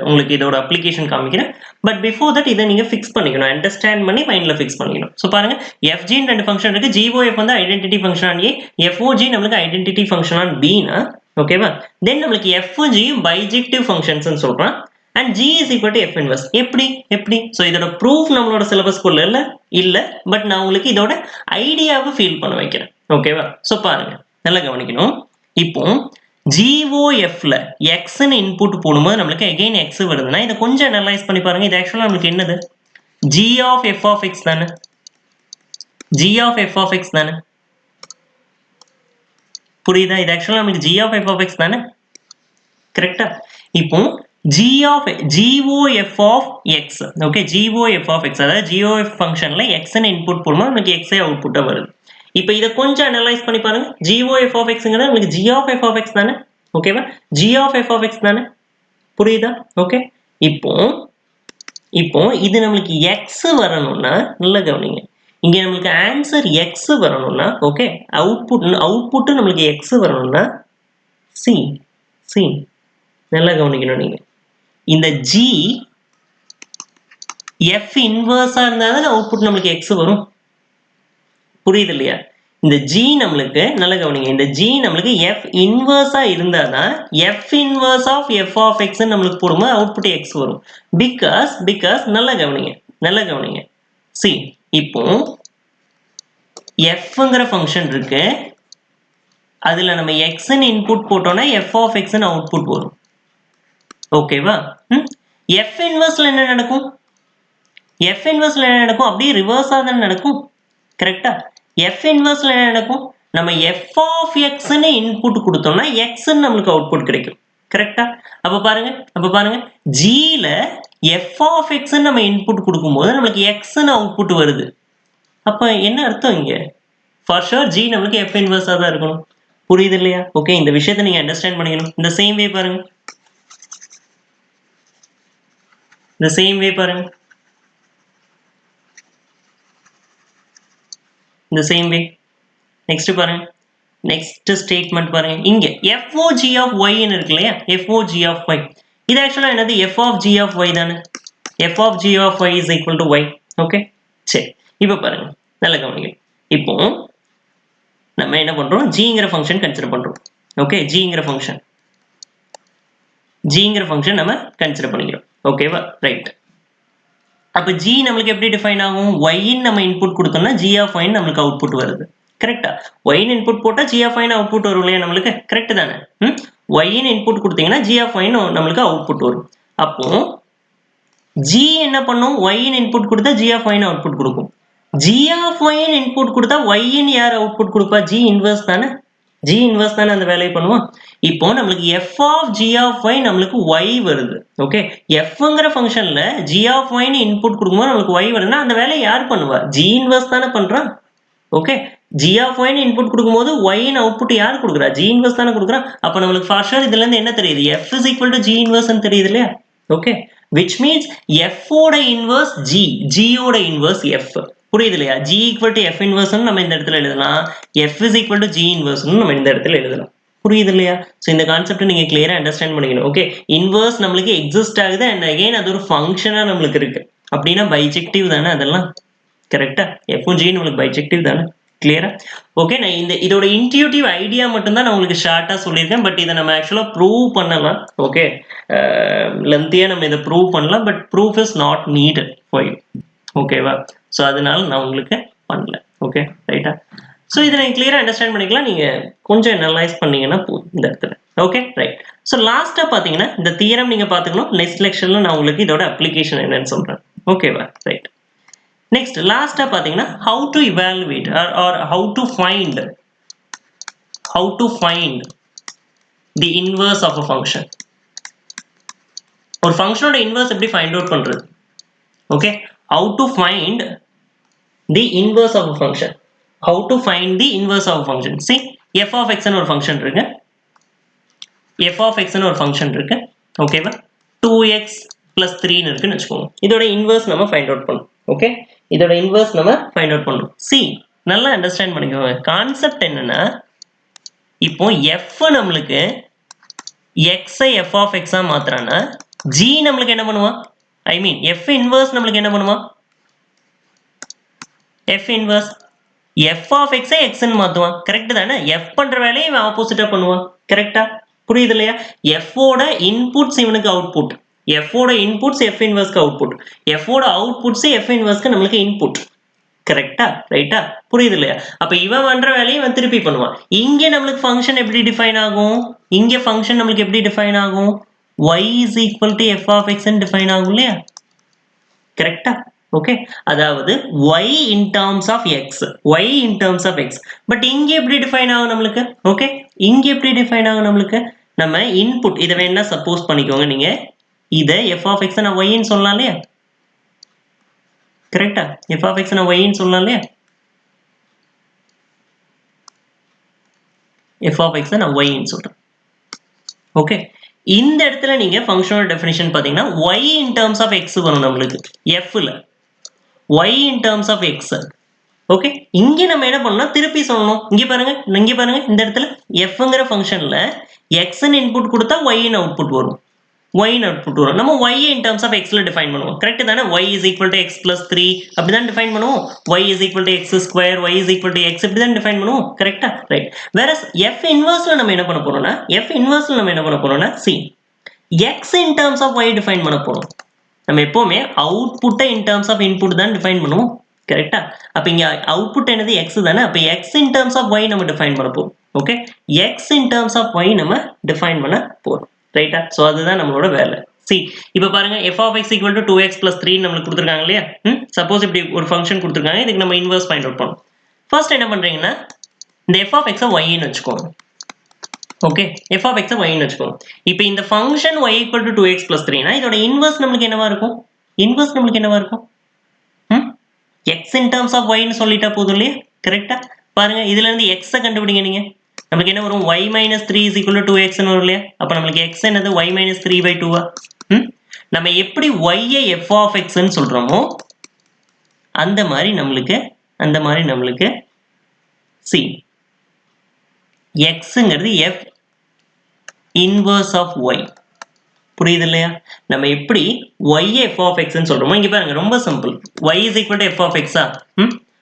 உங்களுக்கு இதோட அப்ளிகேஷன் காமிக்கிறேன். பட் பிஃபோர் தட் இதை நீங்கள் ஃபிக்ஸ் பண்ணிக்கணும், அண்டர்ஸ்டாண்ட் பண்ணி மைண்டில் ஃபிக்ஸ் பண்ணிக்கணும். ஸோ பாருங்க எஃப்ஜின்னு ரெண்டு ஃபங்க்ஷன் இருக்கு, ஜிஓஎஃப் வந்து identity function on a, FOG நம்மளுக்கு ஐடென்டிட்டி ஃபங்க்ஷன் ஆன் பினா ஓகேவா. தென் நம்மளுக்கு எஃப்ஜியும் பைஜெக்டிவ் ஃபங்க்ஷன்ஸ் சொல்றான் and G is equal to F inverse. எப்படி ஸோ இதோட ப்ரூஃப் நம்மளோட சிலபஸ்க்குள்ள இல்ல, பட் நான் உங்களுக்கு இதோட ஐடியாவை ஃபீல் பண்ண வைக்கிறேன் ஓகேவா. ஸோ பாருங்க நல்லா கவனிக்கணும். இப்போ ஜிஓஎஃப்ல எக்ஸ்ன்னு இன்புட் போடும்போது நம்மளுக்கு அகைன் எக்ஸ் வருதுன்னா இதை கொஞ்சம் அனலைஸ் பண்ணி பாருங்க. இது ஆக்சுவலா நம்மளுக்கு என்னது, G of F of X தானே, G of F of X தானே, புரியுதா. இது ஆக்சுவலா நமக்கு G of F of X தானே கரெக்டா. இப்போ GOF of X okay, GOF of X அதாவது ஜிஓஎஃப் ஃபங்க்ஷன்ல எக்ஸ்ன்னு இன்புட் போடும்போது நமக்கு எக்ஸே அவுட்புட்டா வருது. இப்போ இதை கொஞ்சம் அனலைஸ் பண்ணி பாருங்க, ஜிஓஎஃப் ஆஃப் எக்ஸ்ங்கிறது நமக்கு G of F of X தானே ஓகேவா, G of F of X தானே புரியுதா ஓகே. இப்போ இது நம்மளுக்கு எக்ஸ் வரணும்னா நல்லா கவனிங்க, இங்க நம்மளுக்கு ஆன்சர் எக்ஸ் வரணும்னா ஓகே, அவுட்புட் நம்மளுக்கு எக்ஸ் வரணும்னா சி நல்லா கவனிக்கணும். நீங்க இந்த ஜி எஃப் இன்வர்ஸா இருந்தாதான் அவுட்புட் நம்மளுக்கு எக்ஸ் வரும், புரியுது இல்லையா. இந்த ஜி நம்மளுக்கு நல்லா கவனிங்க, இந்த ஜி நம்மளுக்கு எஃப் இன்வர்ஸா இருந்தாதான் F inverse of F of X நம்மளுக்கு போடும்போது அவுட்புட் எக்ஸ் வரும். பிகாஸ் நல்லா கவனிங்க சி இப்போ எஃப்ங்கிற ஃபங்க்ஷன் இருக்கு, அதுல நம்ம எக்ஸ்ன்னு இன்புட் போட்டோம்னா எஃப் ஆஃப் எக்ஸ்ன்னு அவுட்புட் வரும் ஓகேவா. எஃப் இன்வர்ஸ்ல என்ன நடக்கும், அப்படியே ரிவர்ஸா தான் நடக்கும் கரெக்டா. எஃப் இன்வர்ஸ்ல என்ன நடக்கும், நம்ம எஃப் ஆஃப் எக்ஸ்ன்னு இன்புட் கொடுத்தோம்னா எக்ஸ்ன்னு நம்மளுக்கு அவுட்புட் கிடைக்கும் கரெக்டா. அப்ப பாருங்க ஜில எஃப் ஆஃப் எக்ஸ்ன்னு நம்ம இன்புட் கொடுக்கும்போது நம்மளுக்கு எக்ஸ்ன்னு அவுட்புட் வருது. அப்ப என்ன அர்த்தம் இங்க, ஃபார் ஷூர் ஜி நம்மளுக்கு எஃப் இன்வர்ஸா தான் இருக்கணும், புரியுது இல்லையா ஓகே. இந்த விஷயத்தை நீங்க அண்டர்ஸ்டாண்ட் பண்ணிக்கணும். இந்த சேம் வே பாருங்க, இந்த சேம் வே நெக்ஸ்ட் பாருங்க, நெக்ஸ்ட் ஸ்டேட்மெண்ட் பாருங்க, இங்க FOG ஆஃப் y ன்னு இருக்கு இல்லையா, FOG ஆஃப் y இது ஆக்சுவலா என்னது, f of g of y தானே, f of g of y is equal to y okay. சரி இப்போ பாருங்க நல்லா கவனிங்க, இப்போ நம்ம என்ன பண்றோம், ஜிங்கிற ஃபங்க்ஷன் கன்சிடர் பண்றோம் ஓகே. ஜிங்கிற ஃபங்க்ஷன் நம்ம கன்சிடர் பண்ணிக்கிறோம் ஓகேவா ரைட். அப்ப g நம்மளுக்கு எப்படி டிஃபைன் ஆகும், y ன்னு நம்ம இன்புட் கொடுத்தோம்னா g of y நம்மளுக்கு அவுட்புட் வருது கரெக்ட்டா. y ன்னு இன்புட் போட்டா g of y அவுட்புட் வரும் இல்லையா நம்மளுக்கு, கரெக்ட் தானே. y ன்னு இன்புட் கொடுத்தீங்கன்னா g of y நம்மளுக்கு அவுட்புட் வரும். அப்போ g என்ன பண்ணும், y ன்னு இன்புட் கொடுத்தா g of y அவுட்புட் கொடுக்கும். g of y ன்னு இன்புட் கொடுத்தா y ன்னு யார் அவுட்புட் கொடுப்பா, g இன்வர்ஸ் தானே, அந்த வேலையை பண்ணுவோம். இப்போ நம்மளுக்கு f of g of y நம்மளுக்கு y வருது ஓகே. fங்கிற ஃபங்க்ஷன்ல g of y ன்னு இன்புட் கொடுக்கும்போது நம்மளுக்கு y வருதுன்னா அந்த வேலையை யார் பண்ணுவா, g இன்வர்ஸ் தானே பண்றான் ஓகே. g of y ன்னு இன்புட் கொடுக்கும்போது y ன்னு அவுட்புட் யார் கொடுக்குறா, g இன்வர்ஸ் தானே கொடுக்குறான். அப்ப நம்மளுக்கு ஃபார் ஷூர் இதுல இருந்து என்ன தெரியுது, f is equal to g inverse ன்னு தெரியுது இல்லையா ஓகே. which means f ஓட இன்வர்ஸ் g ஓட இன்வர்ஸ் f, புரியுது இல்லையா. g equal to f inverse நம்ம இந்த இடத்துல எழுதலாம், f is equal to g inverse நம்ம இந்த இடத்துல எழுதலாம், புரியுது இல்லையா. சோ இந்த கான்செப்ட் நீங்க கிளியரா அண்டர்ஸ்டாண்ட் பண்ணிக்கணும் ஓகே. இன்வர்ஸ் நம்மளுக்கு எக்ஸிஸ்ட் ஆகுது அண்ட் அகைன் அது ஒரு ஃபங்க்ஷனா நம்மளுக்கு இருக்கு அப்படின்னா பைஜெக்டிவ் தானே அதெல்லாம் கரெக்டா. f g நம்மளுக்கு பைஜெக்டிவ் தானே, கிளியரா ஓகே. நான் இதோட இன்ட்யூட்டிவ் ஐடியா மட்டும் தான் நான் உங்களுக்கு ஷார்ட்டா சொல்லியிருக்கேன், பட் இதை நம்ம ஆக்சுவலா ப்ரூவ் பண்ணலாம் ஓகே. லென்த்தியா நம்ம இதை ப்ரூவ் பண்ணலாம், but proof is not needed for you ஓகேவா. ஸோ அதனால நான் உங்களுக்கு பண்ணல ஓகே ரைட்டா. ஸோ இதை நீங்கள் கிளியராக அண்டர்ஸ்டாண்ட் பண்ணிக்கலாம், நீங்கள் கொஞ்சம் அனலைஸ் பண்ணீங்கன்னா போதும் இந்த இடத்துல ஓகே ரைட். ஸோ லாஸ்ட்டாக பார்த்தீங்கன்னா இந்த தியரம் நீங்கள் பார்த்துக்கணும். நெக்ஸ்ட் லெக்சரில் நான் உங்களுக்கு இதோட அப்ளிகேஷன் என்னன்னு சொல்கிறேன். ஓகேவா ரைட். நெக்ஸ்ட் லாஸ்ட்டாக பார்த்தீங்கன்னா how to evaluate or how to find the inverse of a function. ஒரு ஃபங்க்ஷனோட இன்வர்ஸ் எப்படி ஃபைண்ட் அவுட் பண்ணுறது? Okay, how to find the inverse of a function. How to find the inverse of a function. See, f of x ன்னு ஒரு function இருக்கு. f of x ன்னு ஒரு function இருக்கு. ஓகேவா, 2x plus 3 ன்னு இருக்குன்னு வச்சுக்கோங்க. இதோட இன்வர்ஸ் நம்ம ஃபைண்ட் அவுட் பண்ணணும். ஓகே, இதோட இன்வர்ஸ் நம்ம ஃபைண்ட் அவுட் பண்ணணும். சி, நல்லா அண்டர்ஸ்டாண்ட் பண்ணிக்கோங்க. கான்செப்ட் என்னன்னா, இப்போ f நம்மளுக்கு x I f of x ah மாத்துறானா, g நம்மளுக்கு என்ன பண்ணுவான்? ஐ மீன் f இன்வர்ஸ் நம்மளுக்கு என்ன பண்ணுவான்? f inverse f of x I x ன்னு மாத்துவான். கரெக்ட் தானே? f பண்ற வேலையை இவன் ஆப்போசிட்டா பண்ணுவான். கரெக்டா? புரியுது இல்லையா? f ஓட இன்புட்ஸ் இவனுக்கு அவுட்புட், f ஓட இன்புட்ஸ் f இன்வர்ஸ்க்கு அவுட்புட், f ஓட அவுட்புட்ஸ் f இன்வர்ஸ்க்கு நம்மளுக்கு இன்புட். கரெக்டா ரைட்டா? புரியுது இல்லையா? அப்ப இவன் பண்ற வேலையை இவன் திருப்பி பண்ணுவான். இங்க நம்மளுக்கு ஃபங்க்ஷன் எப்படி டிஃபைன் ஆகும்? இங்க ஃபங்க்ஷன் நம்மளுக்கு எப்படி டிஃபைன் ஆகும்? y is equal to f of x ன்னு டிஃபைன் ஆகும் இல்லையா? கரெக்டா? ஓகே, அதாவது y in terms of x, y in terms of x. But இங்க எப்படி டிஃபைன் ஆகும் நம்மளுக்கு? ஓகே, இங்க எப்படி டிஃபைன் ஆகும் நம்மளுக்கு? நம்ம இன்புட் இதை வேணா சப்போஸ் பண்ணிக்கோங்க. நீங்க இதை f of x நான் y ன்னு சொல்லலாம் இல்லையா? கரெக்டா? f of x நான் y ன்னு சொல்லலாம் இல்லையா? f of x நான் y ன்னு சொல்றேன். ஓகே, இந்த இடத்துல நீங்க ஃபங்க்ஷனோட டெஃபினிஷன் பாத்தீங்கன்னா y in terms of x வரும் நம்மளுக்கு. f ல y in terms of x. Okay, இங்க நம்ம என்ன பண்ணணும்? திருப்பி சொல்லணும். இங்க பாருங்க இந்த இடத்துல fங்கிற ஃபங்க்ஷன்ல x ன்னு இன்புட் கொடுத்தா y ன்னு அவுட்புட் வரும். y ன்னு அவுட்புட் வரும். நம்ம y in terms of x ல டிஃபைன் பண்ணுவோம். கரெக்ட் தானே? y is equal to x plus 3 அப்படிதான் டிஃபைன் பண்ணுவோம். y is equal to x square, y is equal to x இப்படிதான் டிஃபைன் பண்ணுவோம். கரெக்டா? ரைட். வேற f இன்வர்ஸ்ல நம்ம என்ன பண்ண போறோம்னா see, x in terms of y define பண்ண போறோம். நம்ம எப்பவுமே அவுட்புட்டை in terms of input தான் டிஃபைன் பண்ணுவோம். கரெக்டா? அப்ப இங்க அவுட்புட் என்னது? x தானே? அப்ப x in terms of y நம்ம டிஃபைன் பண்ண போறோம். Okay, x in terms of y நம்ம டிஃபைன் பண்ண போறோம். ரைட்டா? சோ அதுதான் நம்மளோட வேலை. see, இப்போ பாருங்க f of x equal to 2x plus 3 நம்மளுக்கு கொடுத்திருக்காங்க இல்லையா? சப்போஸ் இப்படி ஒரு ஃபங்க்ஷன் கொடுத்திருக்காங்க. இதுக்கு நம்ம இன்வர்ஸ் ஃபைண்ட் அவுட் பண்ணணும். ஃபர்ஸ்ட் என்ன பண்றீங்கன்னா, இந்த f of x y ன்னு வெச்சுக்கோங்க. Okay, f of x y ன்னு வெச்சுக்கோங்க. இப்போ இந்த function y equal to 2x plus 3 னா இதோட இன்வர்ஸ் நம்மளுக்கு என்னவா இருக்கும்? x in terms of y ன்னு சொல்லிட்டா போதும் இல்லையா? கரெக்ட்டா? பாருங்க, இதுல இருந்து x கண்டுபிடிங்க நீங்க. நமக்கு என்ன வரும்? y minus 3 is equal to 2x ன்னு வரும் இல்லையா? அப்ப நமக்கு x என்னது? y minus 3/2 நம்ம எப்படி y I f of x ன்னு சொல்றோமோ அந்த மாதிரி நம்மளுக்கு see, xங்கிறது f inverse of y. புரியுது இல்லையா? நம்ம எப்படி y f of x ன்னு சொல்றோமோ இங்க பாருங்க, ரொம்ப simple. y is equal to f of x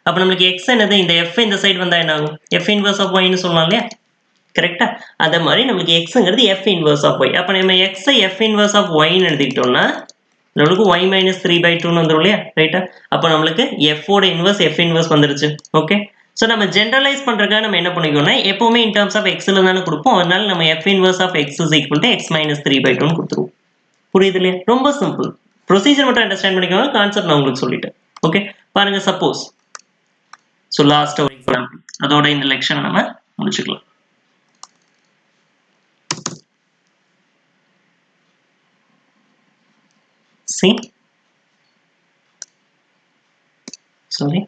அப்ப நமக்கு x என்னது? இந்த f இந்த சைடு வந்தா என்ன ஆகும்? f inverse of y ன்னு சொல்லலாம் இல்லையா? கரெக்ட்டா? அதே மாதிரி நமக்கு xங்கிறது f inverse of y. அப்ப நம்ம x I f inverse of y ன்னு எழுதிட்டோம்னா நமக்கு y minus 3/2 ன்னு வந்துரும் இல்லையா? ரைட்டா? அப்ப நமக்கு f ஓட இன்வர்ஸ் f inverse வந்துருச்சு. ஓகே, சோ நம்ம ஜெனரலைஸ் பண்றதுக்காக நம்ம என்ன பண்ணிக்கோம்னா எப்பவுமே in terms of x ல தான கொடுப்போம். அதனால நம்ம f inverse of x is equal to x minus 3/2 ன்னு கொடுத்துருவோம். புரியுது இல்லையா? ரொம்ப சிம்பிள். ப்ரொசீஜர் மட்டும் அண்டர்ஸ்டாண்ட் பண்ணிக்கோங்க. கான்செப்ட் நான் உங்களுக்கு சொல்லிட்டேன். ஓகே, பாருங்க சப்போஸ் சோ லாஸ்ட் ஒரு எக்ஸாம்பிள், அதோட இந்த லெக்சனை நம்ம முடிச்சுக்கலாம். see, sorry,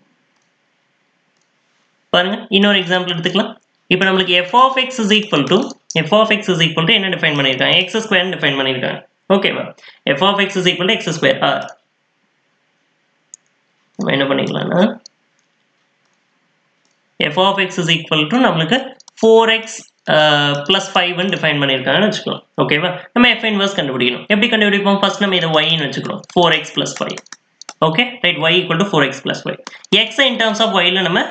பாருங்க இன்னொரு எக்ஸாம்பிள் எடுத்துக்கலாம். இப்போ நமக்கு f of x is equal to என்ன டிஃபைன் பண்ணிருக்காங்க? x square டிஃபைன் பண்ணிருக்காங்க. ஓகேவா? f of x is equal to x square r. நம்ம என்ன பண்ணிக்கலாம்னா f of x is equal to நமக்கு 4x plus 5 ன்னு டிஃபைன் பண்ணிருக்காங்கன்னு வெச்சுக்கலாம். ஓகேவா? நம்ம f இன்வர்ஸ் கண்டுபிடிக்கணும். எப்படி கண்டுபிடிப்போம்? ஃபர்ஸ்ட் நம்ம இத y ன்னு வெச்சுக்கிறோம். 4x plus 5. Okay, right. y equal to 4x plus 5. x in terms of y ல நம்ம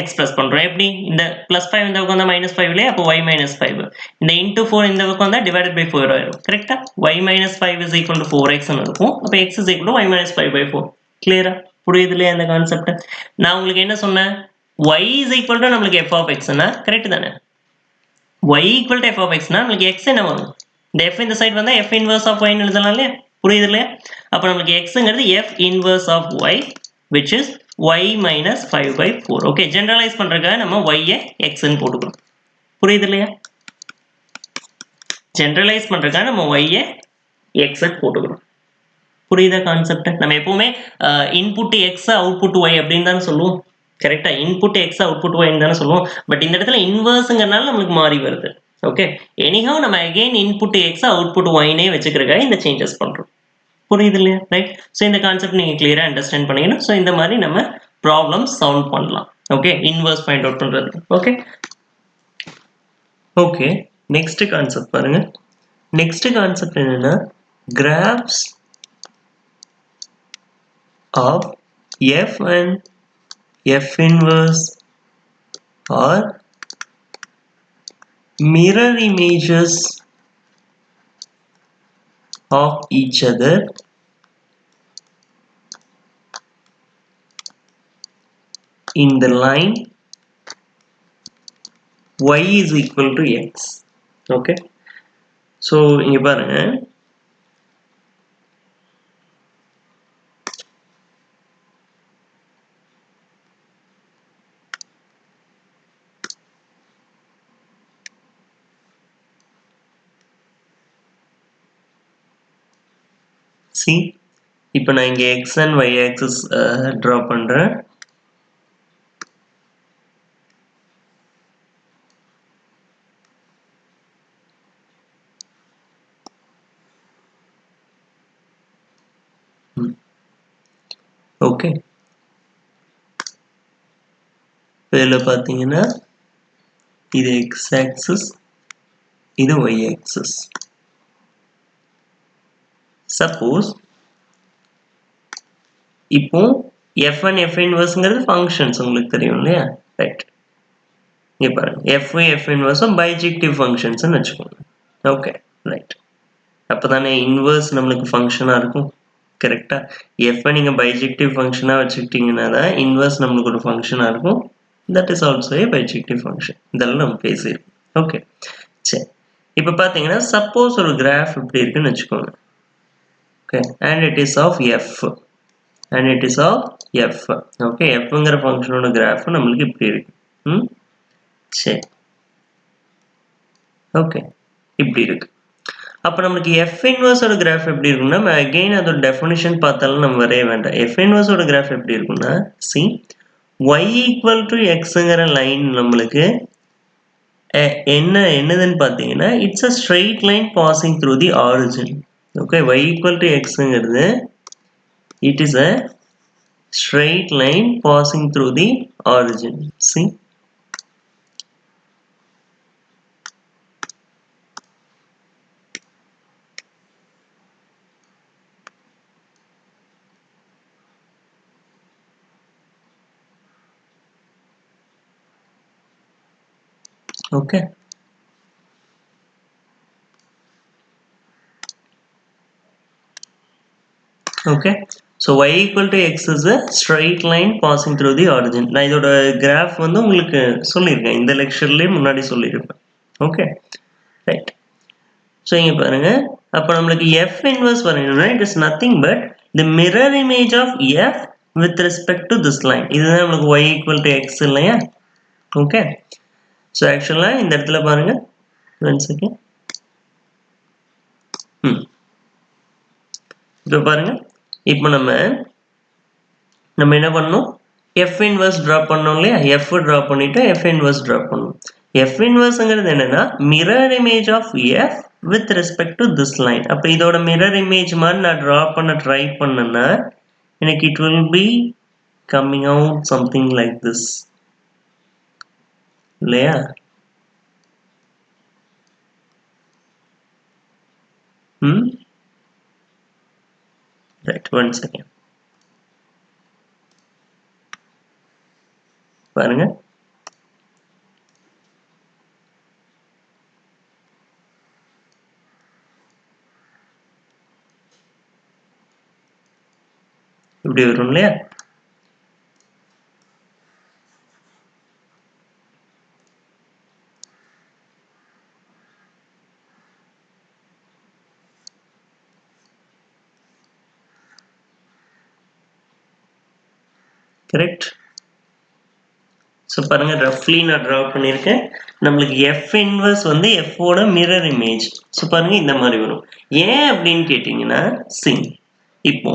எக்ஸ்பிரஸ் பண்றோம். எப்படி? இந்த +5 இந்த பக்கம் வந்தா -5 இல்லையா? அப்போ y - 5. இந்த into 4 இந்த பக்கம் வந்தா divided by 4 ஆயிடும். கரெக்ட்டா? y - 5 is equal to 4x ன்னு இருக்கும். அப்ப x is equal to y - 5/4. கிளியரா? புரியுது இல்லையா இந்த கான்செப்ட்? நான் உங்களுக்கு என்ன சொன்னேன்? y is equal to நமக்கு f of x னா கரெக்ட் தானே? y equal to f of x னா நமக்கு x என்ன வரும்? இந்த f இந்த சைடு வந்தா f inverse of y ன்னு எழுதலாம் இல்லையா? புரியுது இல்லையா? அப்ப நமக்கு xங்கிறது f inverse of y which is y minus 5/4. Okay, generalise பண்றதுக்காக நம்ம y ஐ x ன்னு போட்டுக்கிறோம். புரியுது இல்லையா? ஜெனரலைஸ் பண்றதுக்காக நம்ம y ஐ x ன்னு போட்டுக்கிறோம். புரியுதா கான்செப்ட்? நம்ம எப்பவுமே இன்புட் x அவுட்புட் y அப்படின்னு தானே சொல்லுவோம். கரெக்டா? இன்புட் x அவுட்புட் y தானே சொல்லுவோம். பட் இந்த இடத்துல இன்வர்ஸ்ங்கறனால நமக்கு மாறி வருது. ஓகே, எனிஹவ் நம்ம again input x output y னே வெச்சுக்கிறதுக்காக இந்த சேஞ்சஸ் பண்றோம். புரியுது இல்லையா? ரைட். சோ இந்த கான்செப்ட் நீங்க கிளியரா அண்டர்ஸ்டாண்ட் பண்ணீங்கன்னா சோ இந்த மாதிரி நம்ம ப்ராப்ளம் சால்வ் பண்ணலாம். ஓகே, இன்வர்ஸ் ஃபைண்ட் அவுட் பண்றது. ஓகே ஓகே, நெக்ஸ்ட் கான்செப்ட் பாருங்க. நெக்ஸ்ட் கான்செப்ட் என்னன்னா graphs of f and f inverse are mirror images of each other in the line y is equal to x. Okay, so இங்க பாருங்க, see இப்போ நான் இங்க x and y axis draw பண்றேன். Okay, இதுல பாத்தீங்கன்னா இது x axis, இது y axis. சப்போஸ் இப்போ f1 f inverseங்கிறது ஃபங்க்ஷன்ஸ் உங்களுக்கு தெரியும் இல்லையா? ரைட். இங்க பாருங்க, f1 f inverse பைஜெக்டிவ் ஃபங்க்ஷன்ஸ்னு வெச்சுக்கோங்க. Okay, right. அப்பதானே இன்வர்ஸ் நம்மளுக்கு ஃபங்க்ஷனா இருக்கும். கரெக்ட்டா? f நீங்க பைஜெக்டிவ் ஃபங்க்ஷனா வச்சுக்கிட்டீங்கன்னா தான் இன்வர்ஸ் நம்மளுக்கு ஒரு ஃபங்க்ஷனா இருக்கும். that is also a bijective function. இதெல்லாம் நம்ம பேசியிருக்கோம். ஓகே, சரி. இப்போ பாத்தீங்கன்னா சப்போஸ் ஒரு கிராஃப் இப்படி இருக்குன்னு வெச்சுக்கோங்க. Okay, and it is of f. and it is of f. Okay, fங்கிற ஃபங்க்ஷனோட கிராஃப் நம்மளுக்கு இப்படி இருக்கு. சரி. ஓகே, இப்படி இருக்கு. அப்ப நமக்கு f inverse ஓட கிராஃப் எப்படி இருக்கும்னா, நம்ம அகைன் அதோட டெஃபினிஷன் பார்த்தாலும் நம்ம வரைய வேண்டாம். f inverse ஓட கிராஃப் எப்படி இருக்கும்னா, see y equal to xங்கிற லைன் நம்மளுக்கு என்னதுன்னு பாத்தீங்கன்னா, it's a straight line passing through the origin. okay, y equal to xங்கிறது it is a straight line passing through the origin. see, okay, okay, so y equal to x is a straight line passing through the origin. நான் இதோட graph வந்து உங்களுக்கு சொல்லியிருக்கேன், இந்த லெக்சர்லயே முன்னாடி சொல்லியிருப்பேன். Okay, right. So இங்க பாருங்க, அப்போ நம்மளுக்கு f inverse வரையணும்னா it is nothing but the mirror image of f with respect to this line. இதுதான் நம்மளுக்கு y equal to x இல்லையா? ஓகே, ஸோ ஆக்சுவலா இந்த இடத்துல பாருங்க, 1 செகண்ட். இப்போ பாருங்க, இப்போ நம்ம என்ன பண்ணணும், f inverse draw பண்ணோம் இல்லையா? f draw பண்ணிட்டு f inverse draw பண்ணணும். f inverseங்கிறது என்னன்னா mirror image of f with respect to this line. அப்ப இதோட mirror image மாதிரி நான் draw பண்ண ட்ரை பண்ணேன்னா எனக்கு it will be coming out something like this இல்லையா? Right, 1 second. பாருங்க, இப்படி வரும் இல்லையா? கரெக்ட். ஸோ பாருங்க, ரஃப்லி நான் ட்ரா பண்ணியிருக்கேன். நம்மளுக்கு எஃப் இன்வர்ஸ் வந்து எஃப்போட மிரர் இமேஜ். ஸோ பாருங்க, இந்த மாதிரி வரும். ஏன் அப்படின்னு கேட்டிங்கன்னா, இப்போ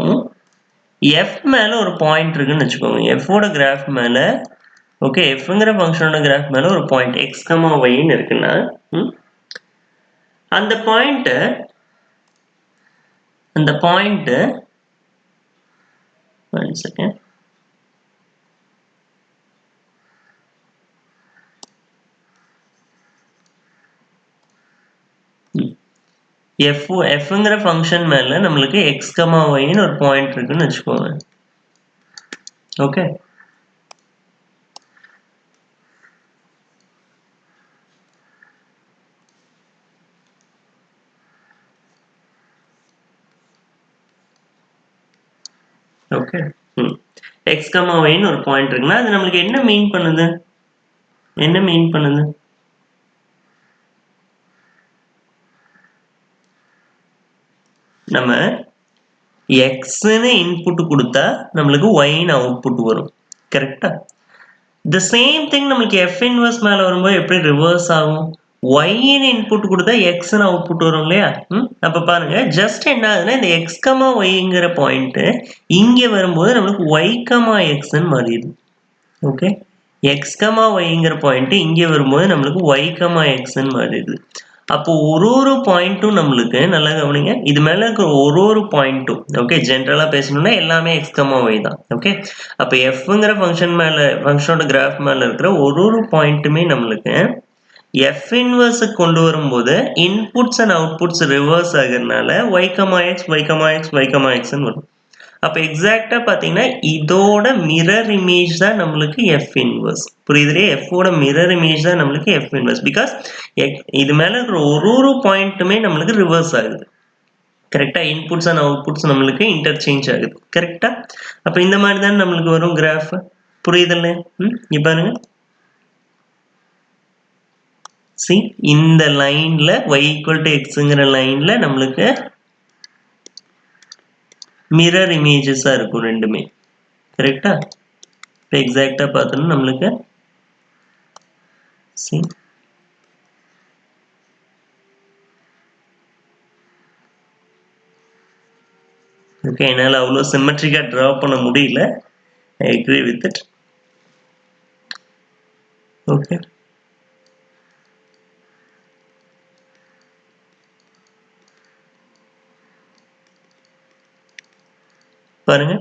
எஃப் மேலே ஒரு பாயிண்ட் இருக்குன்னு வச்சுக்கோங்க. எஃப்போட கிராஃப் மேலே, ஓகே, எஃப்ங்கிற ஃபங்க்ஷனோட கிராஃப் மேலே ஒரு பாயிண்ட் எக்ஸ் கமா ஒய்ன்னு இருக்குன்னா, அந்த பாயிண்ட்டை ஒன் செகண்ட், எஃப்ங்கிற ஃபங்க்ஷன் மேலே நம்மளுக்கு எக்ஸ் கமா ஒய்ன்னு ஒரு பாயிண்ட் இருக்குன்னு வச்சுக்கோங்க. ஓகே, ஓகே, எக்ஸ் கமா ஒய்ன்னு ஒரு பாயிண்ட் இருக்குன்னா அது நம்மளுக்கு என்ன மீன் பண்ணுது? நம்ம எக்ஸ்ன்னு இன்புட் கொடுத்தா நம்மளுக்கு ஒய்ன்னு அவுட்புட் வரும். கரெக்டா? த சேம் திங் நம்மளுக்கு எஃப் இன்வர்ஸ் மேல வரும்போது எப்படி ரிவர்ஸ் ஆகும்? ஒய்ன்னு இன்புட் கொடுத்தா எக்ஸ்ன்னு அவுட்புட் வரும் இல்லையா? அப்ப பாருங்க, ஜஸ்ட் என்ன ஆகுதுன்னா இந்த எக்ஸ் கமா ஒய்ங்கிற பாயிண்ட் இங்க வரும்போது நம்மளுக்கு ஒய் கமா எக்ஸ்ன்னு மாறிடுது. ஓகே, எக்ஸ் கமா ஒய்ங்கிற பாயிண்ட் இங்க வரும்போது நம்மளுக்கு ஒய் கமா எக்ஸ்ன்னு மாறிடுது. அப்போ ஒரு பாயிண்ட்டும் நம்மளுக்கு நல்லா கவனிங்க, இது மேல இருக்கிற ஒரு பாயிண்ட்டும், ஓகே, ஜென்ரலா பேசணும்னா எல்லாமே எக்ஸ் கமா ஒய் தான். ஓகே, அப்ப எஃப்ங்கிற ஃபங்க்ஷன் மேல, ஃபங்க்ஷனோட கிராஃப் மேல இருக்கிற ஒரு பாயிண்ட்டுமே நம்மளுக்கு எஃப் இன்வர்ஸ் கொண்டு வரும்போது இன்புட்ஸ் அண்ட் அவுட்புட்ஸ் ரிவர்ஸ் ஆகிறதுனால Y comma X Y comma X Y comma எக்ஸ்ன்னு வரும். அப்ப எக்ஸாக்டா பாத்தீங்கன்னா இதோட மிரர் இமேஜ் தான் நம்மளுக்கு எஃப் இன்வர்ஸ். புரியுதுலே? எஃப்போட மிரர் இமேஜ் தான் நம்மளுக்கு எஃப் இன்வர்ஸ். பிகாஸ் இது மேல இருக்கிற ஒரு பாயிண்ட்டுமே நம்மளுக்கு ரிவர்ஸ் ஆகுது. கரெக்டா? இன்புட்ஸ் அண்ட் அவுட்புட்ஸ் நம்மளுக்கு இன்டர்சேஞ்ச் ஆகுது. கரெக்டா? அப்ப இந்த மாதிரி தான் நம்மளுக்கு வரும் கிராஃப். புரியுதுல்ல? இங்க பாருங்க, இந்த லைன்ல y ஈக்குவல் டு எக்ஸ்ங்கிற லைன்ல நம்மளுக்கு மிரர் இமேஜஸா இருக்கும் ரெண்டுமே. கரெக்டா? இப்போ எக்ஸாக்டா பார்த்தோம்னா நம்மளுக்கு ஓகே, என்னால் அவ்வளோ சிமெட்ரிக்கா ட்ரா பண்ண முடியல. I agree with it. Okay, பாருங்க,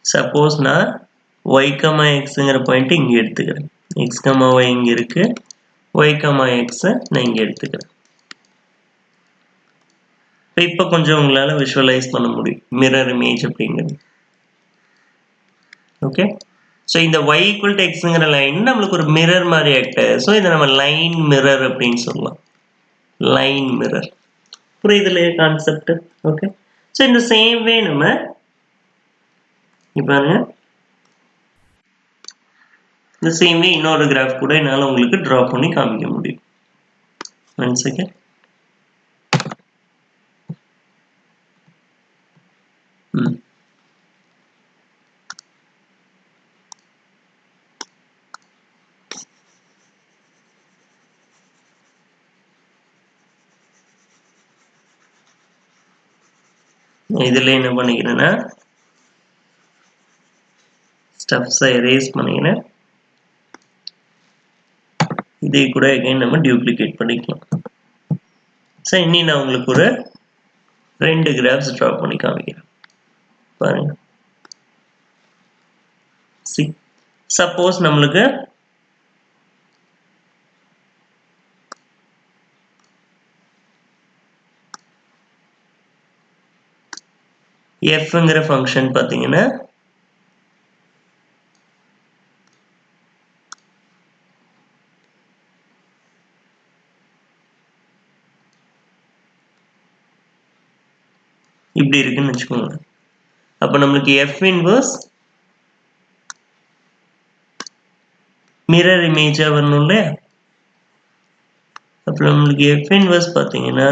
சப்போஸ் நான் y, xங்கிற பாயிண்ட் இங்க எடுத்துக்கிறேன். x, y இங்க இருக்கு, y, x நான் இங்க எடுத்துக்கிறேன். இப்போ கொஞ்சம் உங்களால விஷுவலைஸ் பண்ண முடியும் மிரர் இமேஜ் அப்படிங்கிறது. ஓகே, ஸோ இந்த y ஈக்குவல் டு எக்ஸ்ங்கிற லைன் நம்மளுக்கு ஒரு மிரர் மாதிரி ஆக்ட். ஸோ இதை நம்ம லைன் மிரர் அப்படின்னு சொல்லலாம். Line mirror. புரியுது இல்லையா கான்செப்ட்? ஓகே, ஸோ இந்த சேம் வே நம்ம பாருங்க, இந்த சேம் வே இன்னொரு கிராஃப் கூட என்னால் உங்களுக்கு ட்ரா பண்ணி காமிக்க முடியும். One second. இதுல என்ன பண்ணிக்கிறேன்னா ஸ்டெப்ஸை எரேஸ் பண்ணிக்கிறேன். இதை கூட அகைன் நம்ம டியூப்ளிகேட் பண்ணிக்கலாம். சரி, இனி நான் உங்களுக்கு ஒரு 2 கிராஃப்ஸ் ட்ரா பண்ணி காமிக்கிறேன். பாருங்க, சப்போஸ் நம்மளுக்கு எஃப்ங்கிற ஃபங்க்ஷன் பார்த்தீங்கன்னா இப்படி இருக்குன்னு வச்சுக்கோங்க. அப்போ நம்மளுக்கு எஃப் இன்வர்ஸ் மிரர் இமேஜா வரணும் இல்லையா? அப்போ நம்மளுக்கு எஃப் இன்வர்ஸ் பார்த்தீங்கன்னா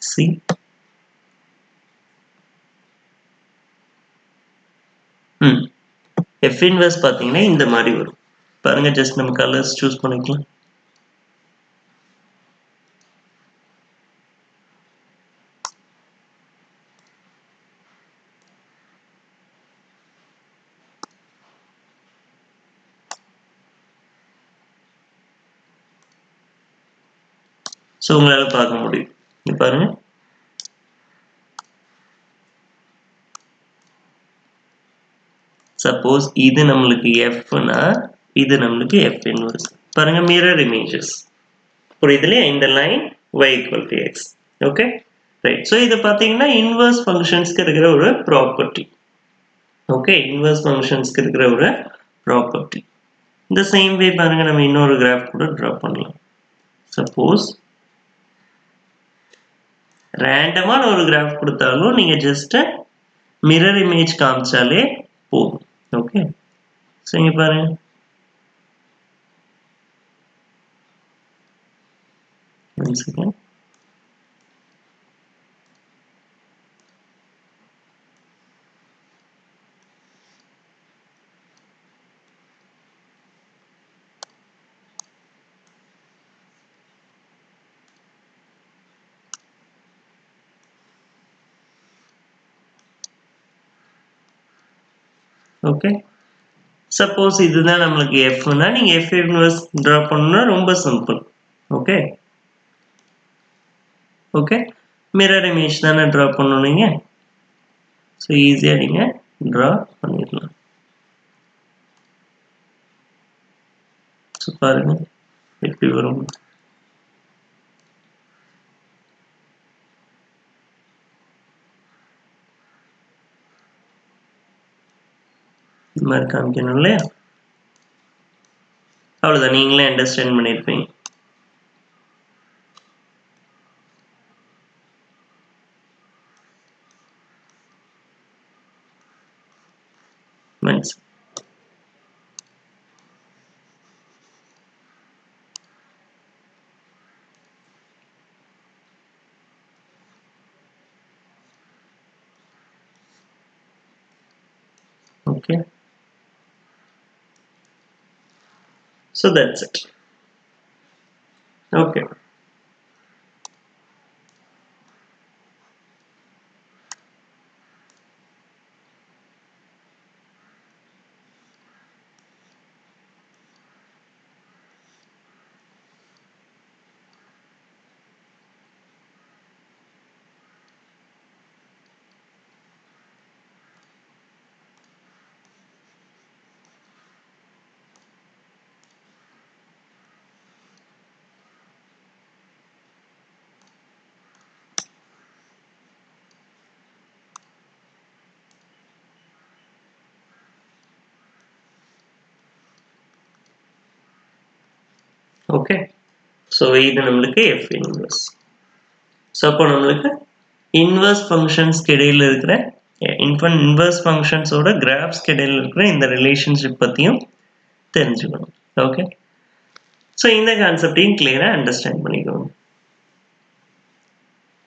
C F inverse பார்த்தீங்கன்னா இந்த மாதிரி வரும். பாருங்க, ஜஸ்ட் நம்ம கலர்ஸ் சூஸ் பண்ணிக்கலாம். ஸோ உங்களால் பார்க்க முடியும். இங்க பாருங்க, சப்போஸ் இது நம்மளுக்கு எஃப்னா இது நம்மளுக்கு எஃப் இன்வர்ஸ். பாருங்க, மிரர் இமேஜஸ் புரியுதுலையா? இந்த line y equal to x. Okay, right. So இதை பார்த்தீங்கன்னா இன்வர்ஸ் ஃபங்க்ஷன்ஸ்க்கு இருக்கிற ஒரு ப்ராப்பர்ட்டி. ஓகே, இன்வர்ஸ் ஃபங்க்ஷன்ஸ்க்கு இருக்கிற ஒரு ப்ராப்பர்ட்டி. இந்த சேம் வே பாருங்க, நம்ம இன்னொரு கிராஃப் கூட ட்ரா பண்ணலாம். சப்போஸ் ரேண்டமான ஒரு கிராஃப் கொடுத்தாலும் நீங்க ஜஸ்ட் மிரர் இமேஜ் காமிச்சாலே போதும். ஓகே, ஸோ இங்க பாருங்க, one second. ஓகே, சப்போஸ் இதுதான் நம்மளுக்கு எஃப்னா நீங்க எஃப் இன்வர்ஸ் டிரா பண்ணணும்னா ரொம்ப simple. Okay, okay, mirror image தானே டிரா பண்ணணும் நீங்க. ஸோ ஈஸியா நீங்க டிரா பண்ணிடலாம். ஸோ பாருங்க எப்படி வரும். இது மாதிரி காமிக்கணும் இல்லையா? அவ்வளோதான், நீங்களே அண்டர்ஸ்டாண்ட் பண்ணியிருப்பீங்க. Months okay, so that's it. Okay, okay, so இது நம்மளுக்கு எஃப் இன்வர்ஸ். ஸோ அப்போ நம்மளுக்கு இன்வர்ஸ் ஃபங்க்ஷன்ஸ்க்கு இடையில இருக்கிற இன்வர்ஸ் ஃபங்க்ஷன்ஸோட கிராஃப்ஸ்க்கு இடையில இருக்கிற இந்த ரிலேஷன்ஷிப் பற்றியும் தெரிஞ்சுக்கணும். ஓகே, ஸோ இந்த கான்செப்டையும் கிளியராக அண்டர்ஸ்டாண்ட் பண்ணிக்கோங்க.